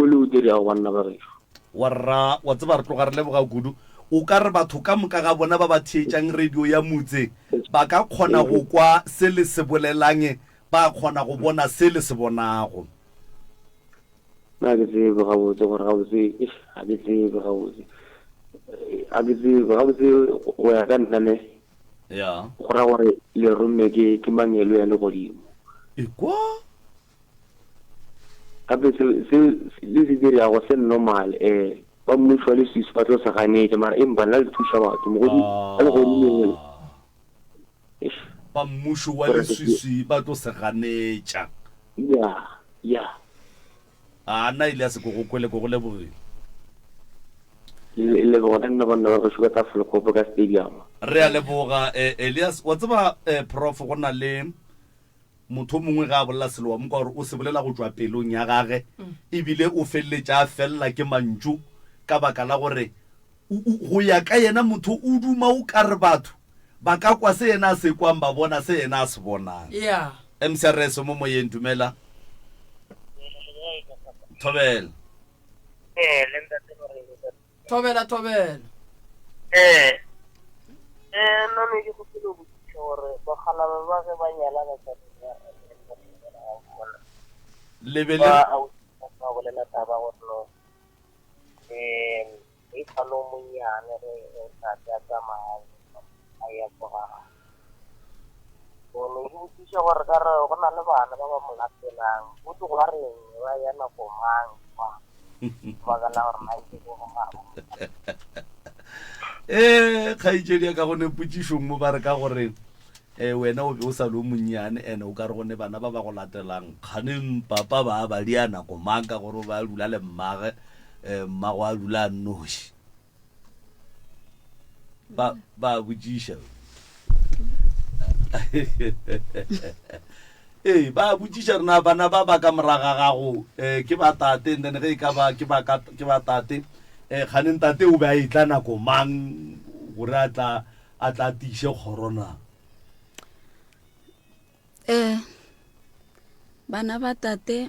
le o dira go bana ba gešo warra wa tseba re tloga re leboga kudu o ka re batho ka moka ga bona ba ba theetšang radio ya motse ba ka kgona go kwa se le se bolelang ba kgona go bona se le se bonago na ke tsebe ga botse gore ga botse a ke tsebe ga botse go ya ka nna ne ya go ra gore le romme ke mangelo ya le godimo ekwa gape se le se dirago se normal ba mmušwa le swiss ba tlo se ganetša mara empa nna le thuša batho mogodimo ba mmušo wa leswiswi ba tlo se ganetša ya a nna ile a se ko go lebogile le bona nna banna ba go shuka Tafelokop ka stadium re a leboga Elias wa tseba prof go na le motho mongwe ga a bolela selo wa moka gore o se bolela go tswa pelong ya gage ebile o feleletša a felela ke mantšu ka baka la gore go ya ka yena motho o duma o ka re batho ba ka kwa se yena a se kwang ba bona se yena a se bonang mcrs mo moyeng dumela thobela nna ke go pele go tšha gore bagala ba ge ba nyalana ka lebele ba bolela taba gore no e falo monyane re sa tsa tsamaya a ya kwa ne ke botšiša gore ka re go na le bana ba ba mo latelang go tlo go ba reng ba ya nako mang baka la gore na ke go gago kgaitšedi ya ka gone potšišong mo ba re ka gore wena o be o sa le o monnyane ene o ka re gone bana ba ba go latelang kganeng papa ba ba dia nako mang ka gore ba dula le mmage mmago a dula a noši ba botšiša ba botšiša rena bana ba ba ka moraga gago ke ba tate then ge e ka ba ke ba tate kganeng tate o be a etla nako mang gore a tla tiše kgorona bana ba tate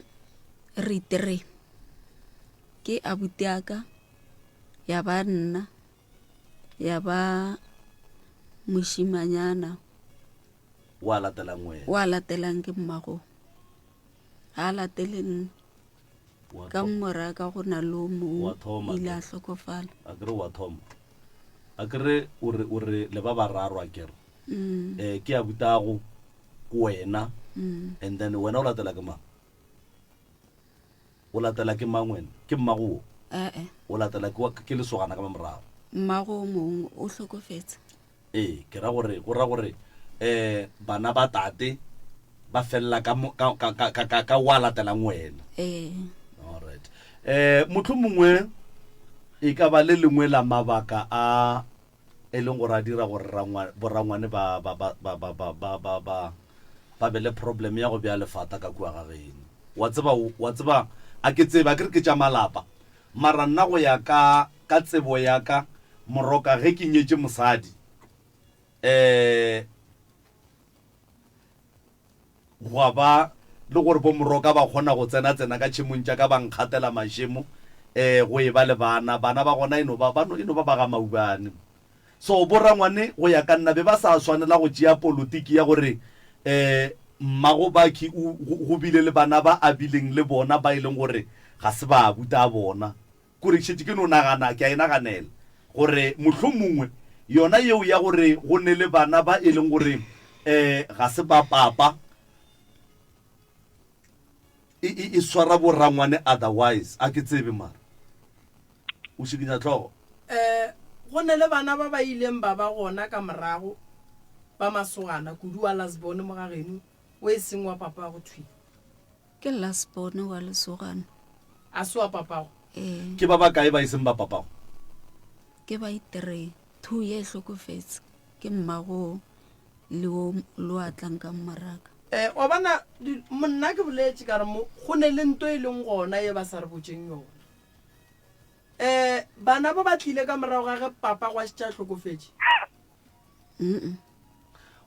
re 3 ke abuti aka ya ba nna ya ba mošimanyana wa latelang ke mmago a latele nna ka mmora ka go na le o mongwe ile a hlokofala a kere wa thoma a kere o re le ba bararo a kere ke abutago wena and then wena o latela ke mang o latela ke mang wena ke mmago o latela ke lesogana ka morago mmago mongwe o hlokofetse ke ra gore bana ba tate ba fella ka wa latelang wena alright motho mongwe e ka ba le lengwe la mabaka a e leng gore a dira gore borangwane ba be le problem ya go bea lefata ka kua ga geno wa tseba a ke tseba ke re ke tša malapa mara nna go ya ka tsebo ya ka moroka ge ke nyetse mosadi go ba le gore bo moroka ba kgona go tsena ka tšhemong tša ka ba nkgatela mašemo go e ba le bana ba gona eno ba ga maubane so borangwane go ya ka nna be ba sa swanela go tšea politiki ya gore mmago baki go bile le bana ba abileng le bona ba e leng gore ga se ba buta bona kore šetse ke no nagana ke a e naganela gore mohlomongwe yona yeo ya gore go ne le bana ba e leng gore ga se ba papa e swara borangwane otherwise a ke tsebe mara o šikinya tlhogo go ne le bana ba ba ileng ba gona ka morago ba masogana kudu wa lasbone mo ga geno o e seng wa papa go thwi ke lasbone wa lesogana a se wa papago ke ba kae ba e seng ba papago ke ba 3 2 ye hlokofetse ke mmago le o atlang ka mmaraka o bana monna ke boletse ka re mo go ne le nto e leng gona ye ba sa re botseng yona bana ba tlile ka morago ga ge papa go a tša hlokofetse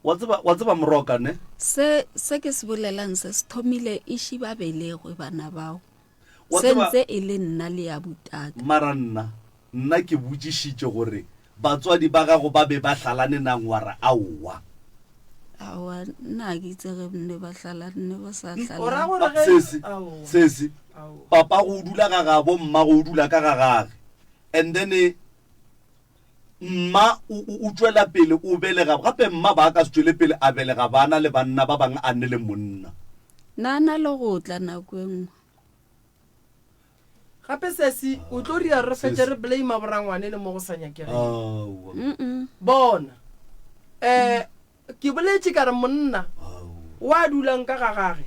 wa tseba moroka ne se ke se bolelang se thomile e šiba belegwe bana bao sentse e le nna le ya butaka mara nna ke botsišitše gore batswadi ba gago ba be ba hlalane nang wa ra aowa nna ke tsege ne ba hlalane ba sa sesi papa go dula ka gabo mma go dula ka gagage and then mma o tswela pele o belega gape mma ba ka se tswele pele a belega bana le banna ba bangwe a nne le monna nana le go tla nako engwe gape sesi o tlo ria re fetse re blame borangwane le mo go sanya ke bona ke boletse ka re monna wa dulang ka gagage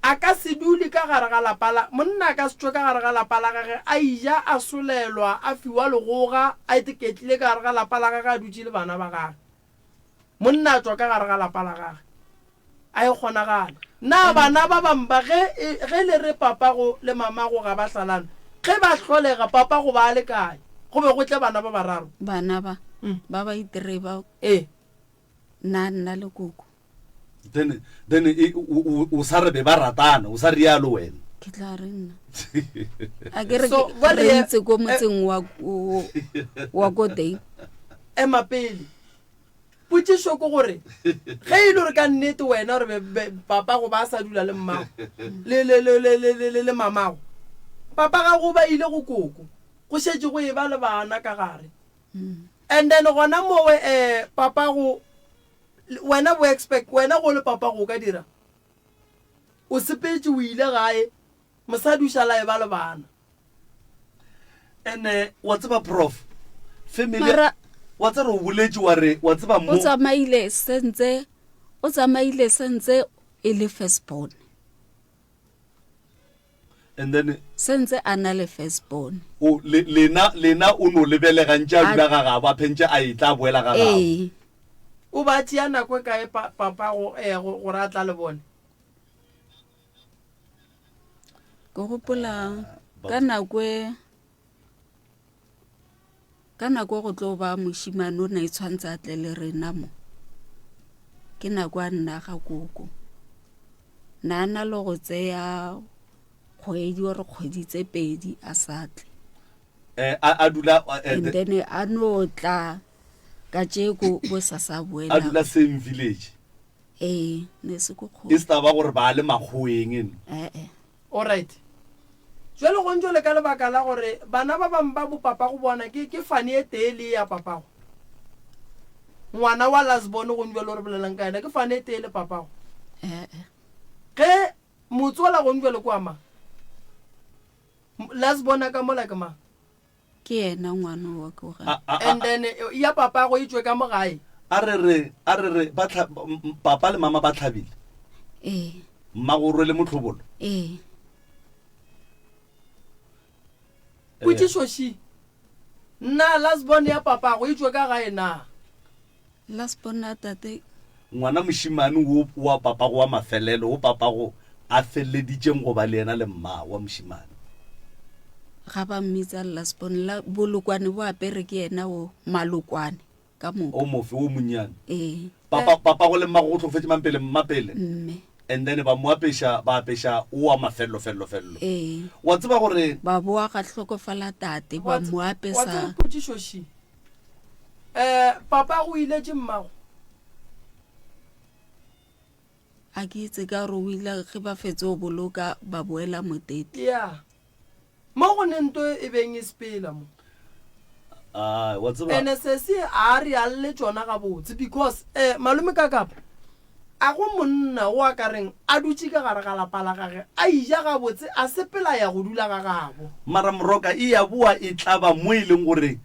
a ka se dule ka gare ga lapala monna ka se tswe ka gare ga lapala gage a ija a solelwa a fiwa legoga a iteketlile ka gare ga lapala gage a dutse le bana ba gage monna a tswa ka gare ga lapala gage a e kgonagala na bana ba bamba ge le re papa go le mama go ga ba hlalana ge ba hlolega papa go ba le kae go be go tle bana ba bararo bana ba 3 ba nna le koko then o sa re be ba ratana o sa rialo wena ke tla re nna a ke re ntse ko motseng wa Godei mapele putsisho ko gore ge e le re ka nnete wena re papa go ba sa dula le mmago le mamago papa ga go ba ile go koko go shetse go e ba le bana ka gare and then gona mowe papa go wena bo expect wena go le papa go ka dira o sepetse o ile gae mosadi o shala e ba le bana ene wa tseba prof family wa tsara o boletse wa tseba mo o tsamaile sentse e le firstborn and then sentse ana le firstborn o lena o no lebelega ntša dula ga ga ba phentse a itla boela ga ga o ba tšea nako kae papa go ratla le bone go gopola ka nako go tlo ba moshimane o na e tshwantsa tle le rena mo ke nako a nna ga koko nana le go tseya kgwedi or kgwedi tse 2 a satle a dula and then a no tla ka tšeko bo sasa boela a dula same village ne se go e sta ba gore ba le maghoeng all right jwale go ntse le ka lebaka la gore bana ba bamba bo papa go bona ke fane e tele ya papa go ngwana wa lasbone go ntse le re bolelang ka ena ke fane e tele papa go ge motsola go ntse le kwa ma lasbone ka mola ke ma ke ena ngwana wa ke ga and then ya papa go itswe ka mogae a re re papa le mama ba tlhabile mmagoro le motlhobolo putishoshi nna last born ya papa go itswe ka gae na last born a tate ngwana moshimane wa papa go wa mafelelo o papa go a felleditseng go ba le ena le mma wa moshimane ga ba mmitsa last born la bolokwane bo apere ke ena o malokwane ka mo o mofe o monyane papa go le mma go tlofetse mampele mmapele and then ba mo apesha o wa mafello wa tseba gore ba boa ga tlhokofala tate ba mo apesa wa tseba putishoshi papa go ile tse mmago a ke itse ka re o ile ge ba fetse o boloka ba boela motete ya mo go nento e beng e spela mo wa tseba NSS a re a le tsona ga botse because malume ka kapa a go monna o a ka reng a dutse ka gare ga lapala gage a ija ga botse a sepela ya go dula ga gabo mara moroka e ya bua e tlaba mo e leng gore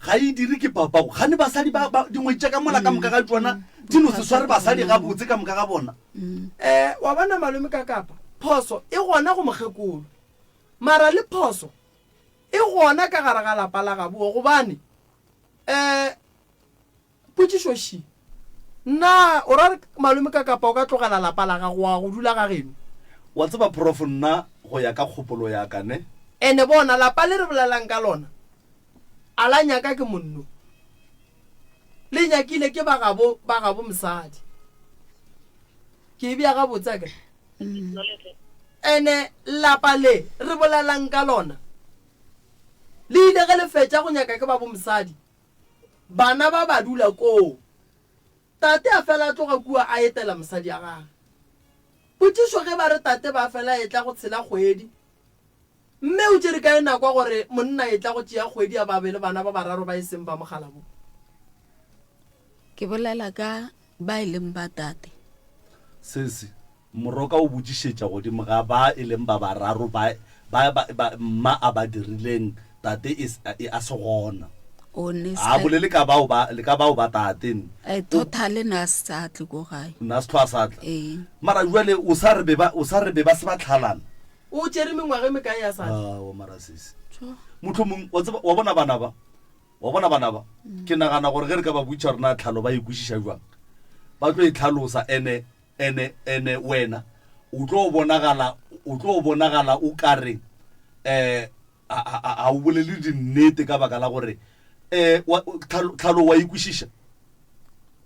ga e dire ke papa go gane basadi ba dingwe tša ka mola ka moka ga tsona di no se sware basadi ga botse ka moka ga bona wa bona malume ka kapa phoso e gona go mogekolo mara le phoso e gona ka gare ga lapala ga bua go bane putishoshi na o ra malume ka kapa o ka tlogela lapala ga go dula ga geno wa tseba prof nna go ya ka kgopolo ya ka ne ene bona lapa le re bolelang ka lona a la nyaka ke monno le nyakile ke ba gabo mosadi ke bia ga botsa ke ene lapa le re bolelang ka lona le ile ge le fetša go nyaka ke ba mosadi bana ba dula ko tate a fela tloga kua a etela mosadi ya gagwe putisho ge ba re tate ba fela e tla go tshela kgwedi mme o tsere ka ena kwa gore monna e tla go tšea kgwedi ya babele bana ba bararo ba e seng ba mogala bo ke bolela ka ba e leng ba tate sese moroka o botsišetša godimo ga ba e leng ba bararo mma a ba dirileng tate a se gona a bolele ka bao ba tateng totally na sa tle go gae na se tloa sa tla mara jwale o sa re be ba se ba tlhalana o tsere mengwage me kae ya sa o mara sese motho mong wa bona bana ba ke nagana gore ge re ka ba butša rena tlhalo ba ikwešiša jwang ba tlo e tlhalosa ene wena o tlo bonagala o ka re a o bolele dinnete ka baka la gore tlhalo wa ikwešiša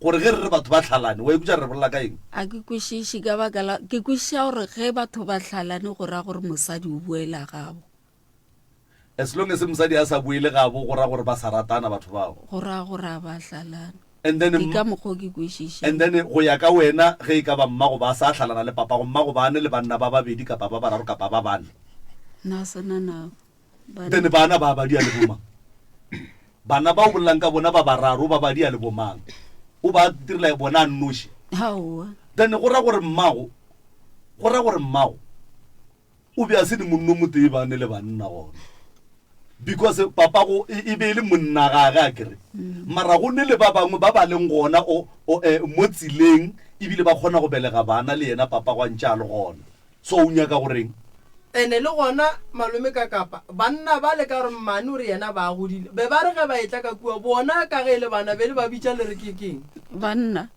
gore ge re batho ba tlhalane wa ikweša re bolela ka eng a ke kwešiše ka baka la ke kwešiša gore ge batho ba tlhalane go raya gore mosadi o buela gabo as long as mosadi a sa buele gabo go raya gore ba sa ratana batho bao go raya gore a ba tlhalana and then ke ka mokgwa ke kwešiša and then go ya ka wena ge e ka ba mmago ba sa tlhalana le papa go mmago ba ne le banna ba babedi kapa ba bararo kapa ba bane na sena na then bana ba badia le bomang bana ba o bolelang ka bona ba bararo ba badia le bomang o ba direla bona nnoši then go ra gore mmago o be a se di monno motee ba ne le banna gona because papa go e be le monna gage a kere mara go ne le ba bangwe ba ba leng gona mo tsileng ebile ba kgona go belega bana le yena papa go ntša le gona so o nyaka goreng ene le gona malume ka kapa banna ba le ka gore mmane o re yena ba godile be ba re ge ba etla ka kua bona ka ge le bana be le ba bitša le re ke keng banna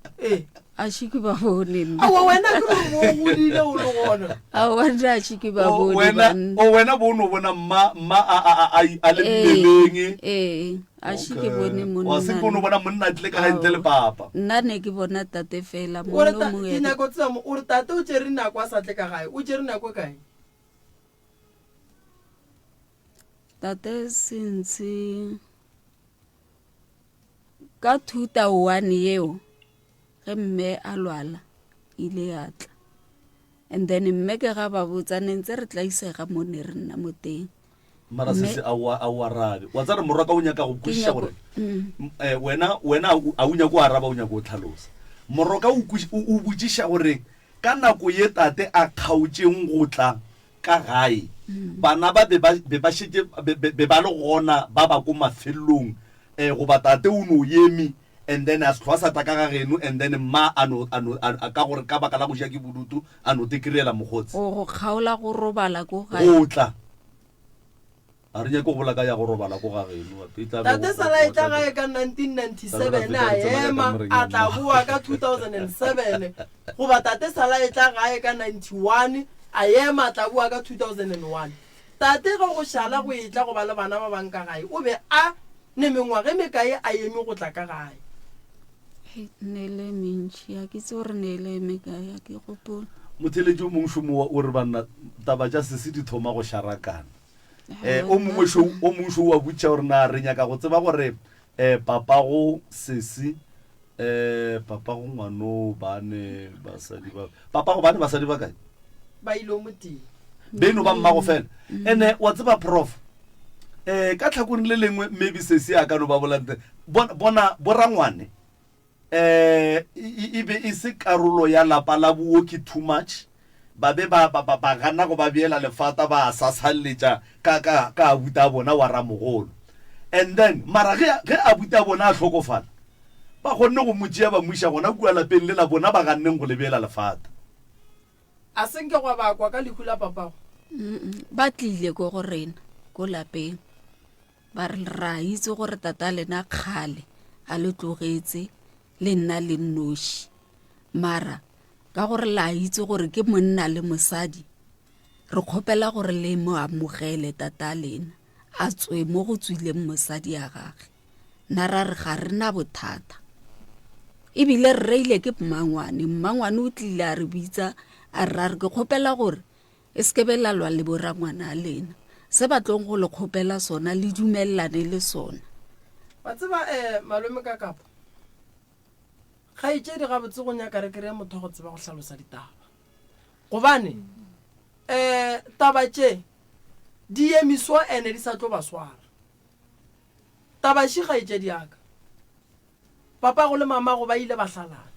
a shiki ba bone awa wena ke re mo godile o le gona awa a shiki ba bone wena bo no bona mma a le mmeleng a shiki bone monna wa se bono bona monna tle ka ntle le papa nna ne ke bona tate fela mo no mo ke nako tsamo o re tate o tsere nako a sa tle ka gae o tsere nako kae tate since ka 2001 yeo ge mme a lwala ile ya tla and then mme ke ga ba botsaneng tse re tla isega mo ne re nna mo teng mara se a wa rabe wa tsara moraka o nyaka go kwiša gore wena a unya go araba o nyaka go tlhalosa moraka o botšiša gore ka nako ye tate a kgaotseng go tla ka gae bana ba be ba le gona ba ba ko mafelong go batate o no yemi and then as tlhwa ta ka ga geno and then ma ano ka gore ka baka la go ja ke budutu ano te kirela mogotsi go kgaola go robala ko gae o tla a re go bola ka ya go robala ko ga geno tate sala e tla gae ka 1997 a ema a tla bua ka 2007 go ba tate sala e tla gae ka 91 a ema a tla bua ka 2001 tate go shala go etla go ba le bana ba bang ka gae o be a ne mengwaga me kae a eme go tla ka gae nele mentši ya ke tse gore nele me kae ya ke gopola motheletši o mongwe šomo o re banna taba tša sese di thoma go sharakana o mongwe šo wa butša gore na re nyaka go tseba gore papa go sesi papa go ngwano bane basadi ba kae ba ilo moteng beno ba mmago fela ene wa tseba prof ka tlhakoring le lengwe maybe sesi a ka no ba bolante bona borangwane e be e se karolo ya lapa la buo ke too much ba be ba gana go ba beela lefata ba sasalletša ka abuta bona wa ramogolo and then mara ge abuta bona a tlhokofala ba kgonne go motšea ba moiša gona kua lapeng le la bona ba ganneng go le beela lefata a senke go bakwa ka lehu la papago ba tlile ko go rena ko lapeng ba re ra itse gore tata lena kgale a le tlogetse le nna le nnoši mara ka gore la itse gore ke monna le mosadi re kgopela gore le mo amogele tata lena a tswe mo go tswileng mosadi ya gage nna ra re ga re na bothata ebile re reile ke mmangwane o tlile a re bitsa a ra re ke kgopela gore e se ke be la lwa le borangwana a lena se batlong go le kgopela sona le dumelelane le sona ba tseba malome ka kapa ga itse di ga botse go nyaka re kry motho go tseba go hlalosa ditaba gobane taba tše di emiswa ene di sa tlo ba swara taba shi ga itse di aka papa go le mama go ba ile ba hlalana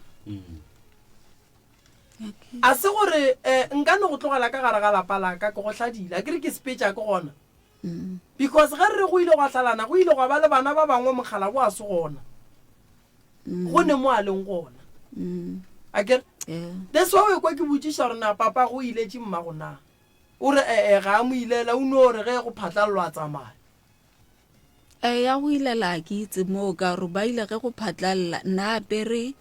a se gore nka no go tlogela ka gare ga lapa la ka go hladila ke re ke speech a ke gona because ga re go ile go hlalana go ile go ba le bana ba bangwe mogala bo a se gona go ne mo a leng gona a ke that's why we kwa ke botšiša gore na papa go ile tše mma gona o re ga mo ilela o no re ge go phatlalelwa a tsamaya ya go ilela ke itse mo ka gore ba ile ge go phatlalela nna apere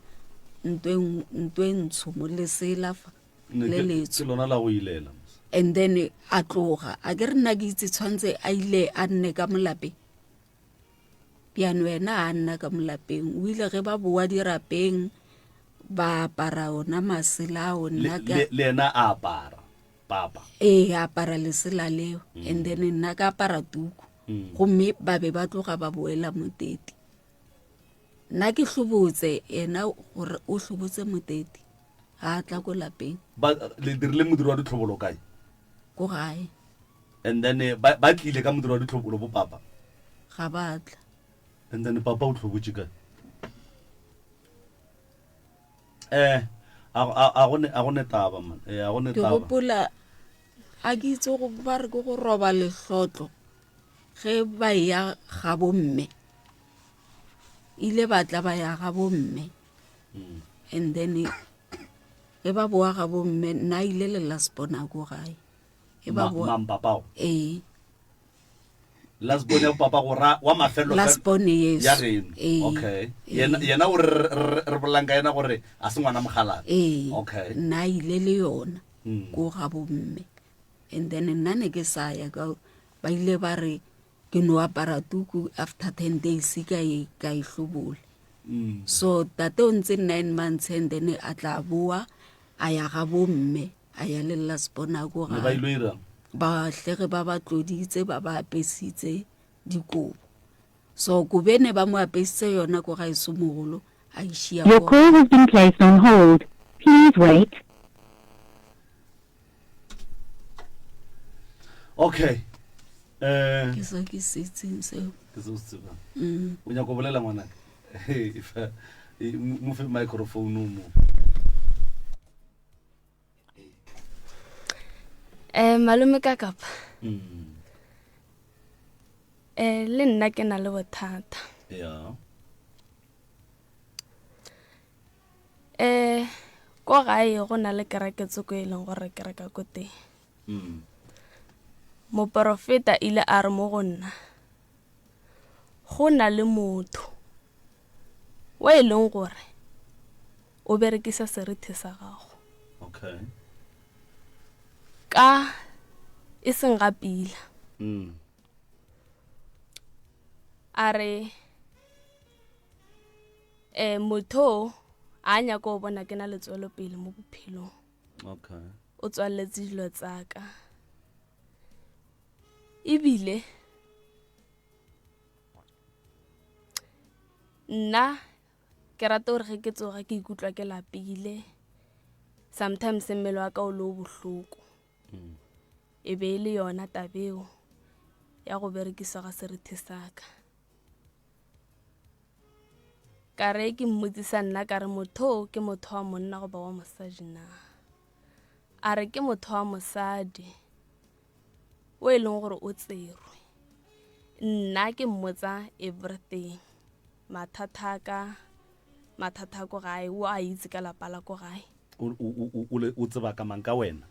ntwe ntsho mo lesela fa le letso lona la go ilela and then a tloga a ke re nna ke itse tshwantse a ile a nne ka molapeng piano wena a nna ka molapeng o ile ge ba boa dirapeng ba apara ona masela o nna le ena a apara papa a apara lesela leo and then nna ka apara tuku gomme ba be ba tloga ba boela moteti nna ke hlobotse ena gore o hlobotse moteti ga a tla ko lapeng le dirile modiro wa ditlhobolo kae ko gae and then ba tlile ka modiro wa ditlhobolo bo papa ga ba tla and then papa o tlhobotse kae a gone taba man a gone ke taba gopola a ke itse go ba re ke go roba lehlotlo ge ba ya ga bomme ile ba tla ba ya ga bomme and then ge ba boa ga bomme nna ile le lasbona ko gae e ba boa papao lasbona ya papa go ra wa mafelo lasbona yes ya reno okay yena o re bolanga yena gore a se ngwana mogala okay nna ile le yona ko ga bomme and then nna ne ke sa ya ka ba ile ba re ke no apara tuku after 10 days ka e hlobola so tate o ntse 9 months and then a tla boa a ya ga bomme a ya le lasbona go ga ba ile ba hlege ba ba tloditse ba ba apesitse dikobo so kubene ba mo apesitse yona go ga isomogolo a ishia Your call has been placed on hold. Please wait. Okay. Ke sa ke setseng seo. Ke se tseba. O nya go bolela ngwana. If mo fe microphone mo. Malome ka kapa le nna ke na le bothata Yeah. ko gae go na le kereketso ko e leng gore ke reka ko teng moporofeta ile a re mo go nna go na le motho wa e leng gore o berekisa seriti sa gago Okay. ka e seng ga pila a re motho a nya ko bona ke na letswelo pele mo bophelong Okay. o tswaletse dilo tsaka ebile nna ke rata gore ge ke tsoga ke ikutlwa ke lapile sometimes mmele wa ka o le o bohloko e be e le yona tabeo ya go berekisa ga seriti saka ka re ke mmotsisa nna ka re motho ke motho wa monna go ba wa mosadi na a re ke motho wa mosadi o e leng gore o tserwe nna ke mmotsa everything mathata ko gae o a itse ka lapa la ko gae o tseba ka mang ka wena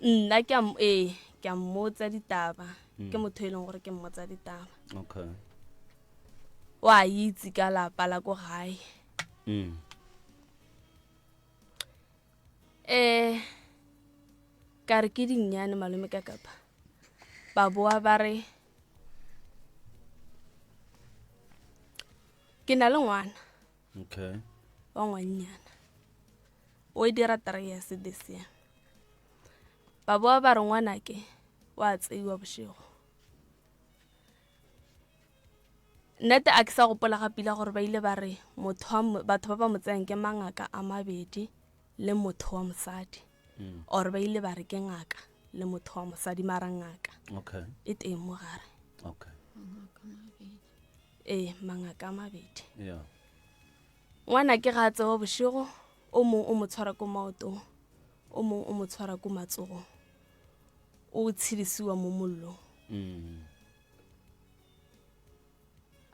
nna ke a mmotsa ditaba ke motho e leng gore ke mmotsa ditaba Okay. o a itse ka lapa la ko gae ka re ke dinnyane malome ka kapa ba boa ba re ke na le ngwana Okay. wa ngwannyana o e dira 3 years this year ba boa ba re ngwana ke wa tseiwa bošego nnete a ke sa gopola ga pila gore ba ile ba re batho ba ba mo tsayang ke mangaka a mabedi le motho wa mosadi or ba ile ba re ke ngaka le motho wa mosadi mara ngaka Okay. e teng mo gare Okay. mangaka a mabedi Yeah. ngwana ke ga tsewa bošego o mongwe o mo tshwara ko maotong o mongwe o mo tshwara ko matsogong o tshedisiwa mo mollong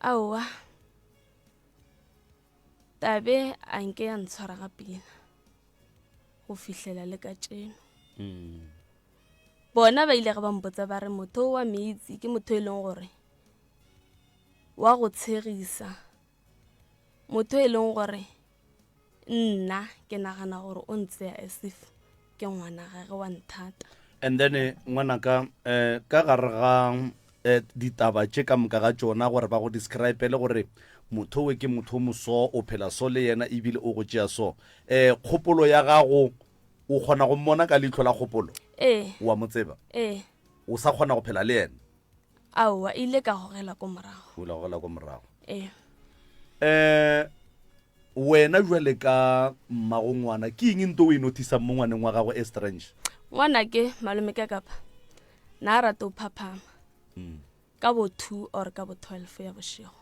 aowa tabe a nke ya ntshwara ga pina go fihlela le ka tšeno bona ba ile ga ba mpotsa ba re motho wa meitsi ke motho e leng gore wa go tshegisa motho e leng gore nna ke nagana gore o ntseya esif ke ngwana gage wa nthata And then ngwanaka ka gare ga ditaba tše ka moka ga tšona gore ba go describe le gore motho we ke motho moso o phela so le yena ebile o go tšea so kgopolo ya gago o kgona go mmona ka leitlho la kgopolo wa mo tseba o sa kgona go phela le yena aowa ile ka gogela ko morago o la gogela ko morago wena jwale ka mmago ngwana ke eng nto o e notisang mo ngwaneng wa gago strange ngwana ke malome ka kapa na a rata o phaphama ka bo 2 or ka bo 12 ya bošego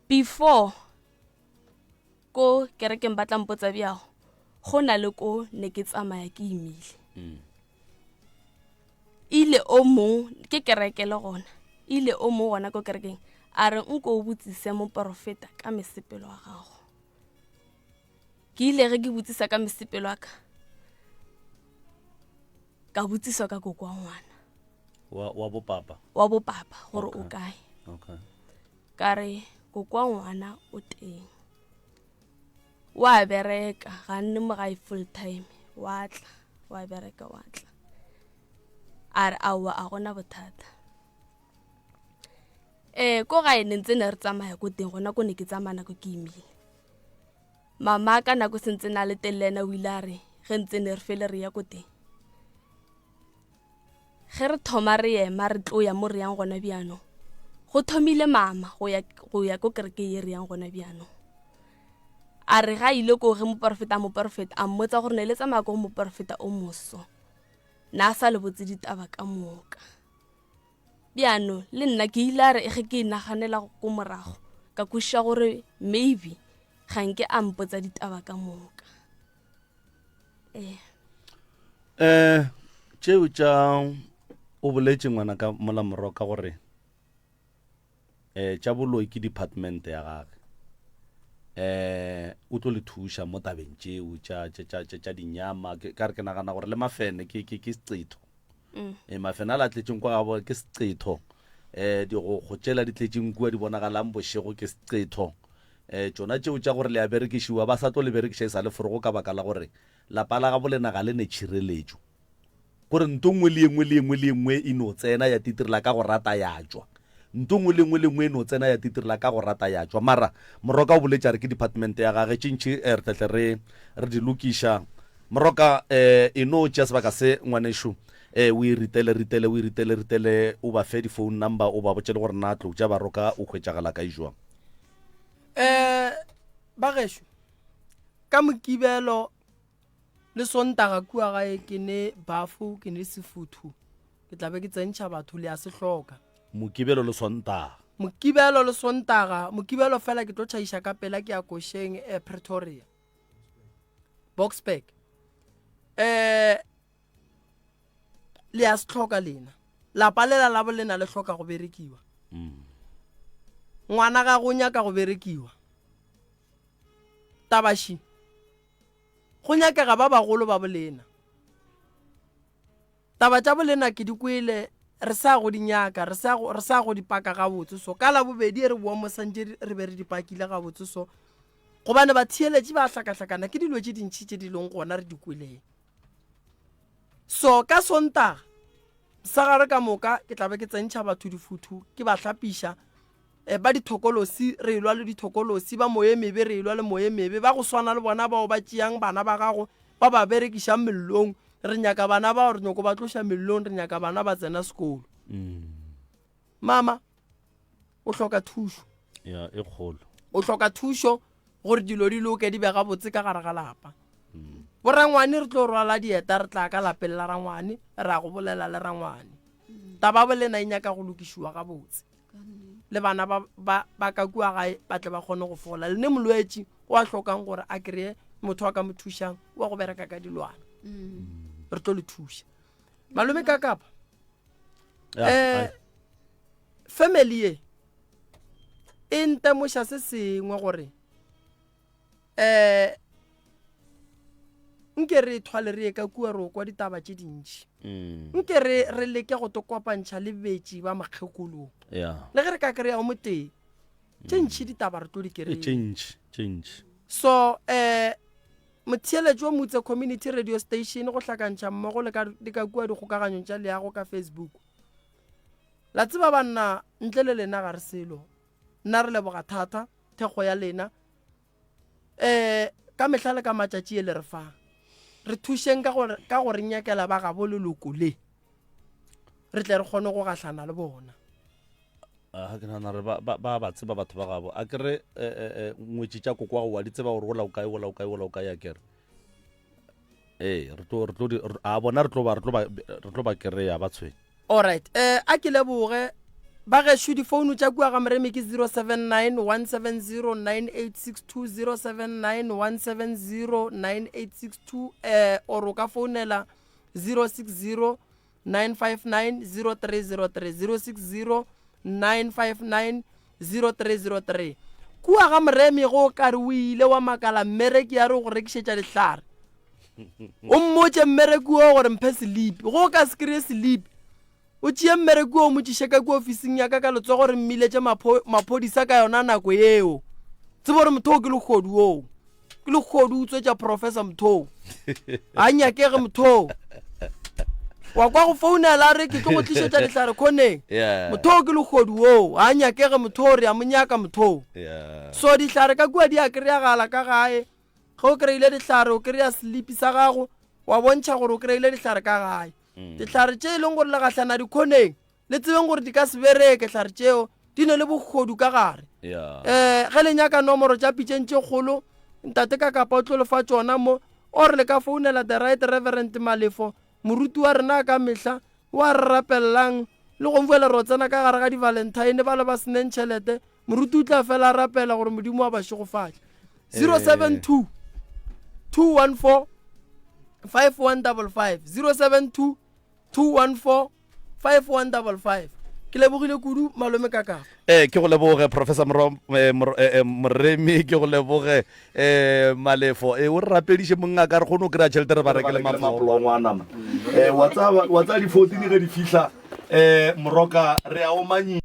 before ko kerekeng ba tla mpotsa bjago go na le ko ne ke tsamaya ke imile ile o mong ke kereke le gona ile o mong gona ko kerekeng a re nko o botsise moporofeta ka mesepelo wa gago ke ile ge ke botsisa ka mesepelo wa ka botsiswa ka koko wa ngwana wa bopapa gore o kae ka re koko wa ngwana o teng wa bereka ga nne mo gae full time wa tla wa bereka wa tla a re aowa a gona bothata ko gae ne ntse ne re tsamaya ko teng gona ko ne ke tsamaya nako ke imile mama ka nako sentse na le telena o ile a re ge ntse ne re fele re ya ko teng ge re thoma re ema re tlo ya mo re yang gona bjano go thomile mama go ya ko kereke ye re yang gona bjano a re ga ile ko ge moporofeta a mmotsa gore ne le tsamaya ko moporofeta o moso na sa le botse ditaba ka moka bjano le nna ke ile a re ge ke naganela go morago ka kwešiša gore maybe ga nke a mpotsa ditaba ka moka tšeo tša o boletse ngwana ka mola moro ka gore tša boloi ke department ya gage o tlo le thuša mo tabeng tšeo tša dinyama ka re ke nagana gore le mafene ke secetho mafene a latletšeng kwa gabo ke secetho go tšela di tletšeng kua di bonagalang bošego ke secetho tšona tšeo tša gore le a berekišiwa ba sa tlo le berekiša e sa le forogo ka baka la gore lapa la gabo lenaga le ne tšhireletšo gore nto ngwe le engwe e no tsena ya titirela ka go rata ya tšwa nto ngwe le engwe e no tsena ya titirela ka go rata ya tšwa mara moroka o boletša re ke department ya gage tšintši re tletle re di lokiša moroka e no tšea sebaka se ngwanešo o e ritele o ba fe di-phone number o ba botse le gore na tlo tša baroka o hwetšagala ka ijwang bagešo ka mokibelo le sontaga kua gae ke ne bafo ke ne sefuthu ke tlabe ke tsentšha batho le a se hloka mokibelo le sontaga mokibelo fela ke tlo tšhaiša ka pela ke ya košeng Pretoria Boksburg le a se hloka lena lapa lela la bolena le hloka go berekiwa ngwana ga go nyaka go berekiwa tabashi go nyakega ba bagolo ba bolena taba tša bolena ke di kwele re sa go di nyaka re sa go dipaka ga botse so ka la bobedi re boa mo santse re be re dipakile ga botse so gobane ba thieletše ba hlakahlakana ke dilo tše dintšhi tše di leng gona re di kweleng so ka sontaga sa gare ka moka ke tlabe ke tsentšha batho difuthu ke ba hlapiša ba dithokolosi re ilwa le dithokolosi ba moye mebe re ilwa le moye mebe ba go swana le bona bao ba tšeang bana ba gago ba ba berekiša mellong re nyaka bana bao re nyako ba tloša mellong re nyaka bana ba tsena sekolo mama o hloka thušo ya e kgolo o hloka thušo gore dilo di loke di bega botse ka gare ga lapa borangwane re tlo rwala dieta re tla ka lapeng la rangwane re a go bolela le rangwane taba bolena e nyaka go lokišiwa ga botse le bana ba ka kua gae ba tle ba kgone go fola le ne molwetši o a hlokang gore a kreye motho wa ka mo thušang wa go bereka ka dilwana re tlo le thuša malome ka kapa family ye e ntemoša se sengwe gore nke re thwale re ka kua re kwa ditaba tše dintši nke re leke go tokopantšha le betši ba makgekolong le ge re ka kry-a mo teng tše ntšhi ditaba re tlo di kry-e so motheeletši o motse community radio station go hlakantšha mmogo le ka kua dikgokaganyong tša leago ka Facebook la tseba banna ntle le lena ga re selo nna re leboga thata thekgo ya lena ka mehla le ka matšatši e le re fang re thušeng ka gore nyakela ba gabo leloko le re tle re kgone go gahlana le bona ke nagana re ba tseba batho ba gabo a kere ngwetši tša koko wa go wa di tseba gore o kae a kere a bona re tlo ba kry-a ba tshweng alright a ke leboge ba gešo difounu tša kua ga moremi ke 079 170 9862 079 170 9862 oro ka founela 060 959 0303 060 959 0303 kua ga moremi go kare o ile wa makala mmereki ya re go rekišetša dihlare o mmotše mmereki o gore mphe sleep go ka se kry-e sleep o tšee mmereki o motšiše ka kua ofising ya ka letso gore mmiletše maphodisa ka yona nako yeo tsebo gore motho o ke legodu o ke legodu o tswetša professor motho a nyakege motho wa kwa go founela re ke tlo go tlišetša dihlare kgoneng motho o ke legodu o a nyakege motho re a monyaka motho so dihlare ka kua di a kry-agala ka gae ge o kry-ile dihlare o kry-a sleepi sa gago wa bontšha gore o kry-ile dihlare ka gae dihlare tše e leng gore le gahlana dikhoneng le tsebeng gore di ka se bereke hlare tšeo di ne le bogodu ka gare ge le nyaka nomoro tša pitšeng tše kgolo ntate ka kapa o tlo lefa tšona mo o re le ka founela the right reverend Malefo moruti wa rena ka mehla wa re rapellang le go mfuela re o tsena ka gare ga di-valentine ba le ba seneng tšhelete moruti o tla fela rapela gore modimo wa bašogofatša 072 214 5155 072 214 5155 ke lebogile kudu malome kaka ke go leboge professor moremi ke go leboge malefo o re rapediše monga ka re kgone o kry-a tšhelete re ba rekele mapolongwanama wa tsa di-14 ge di fitlha moroka re a omanyi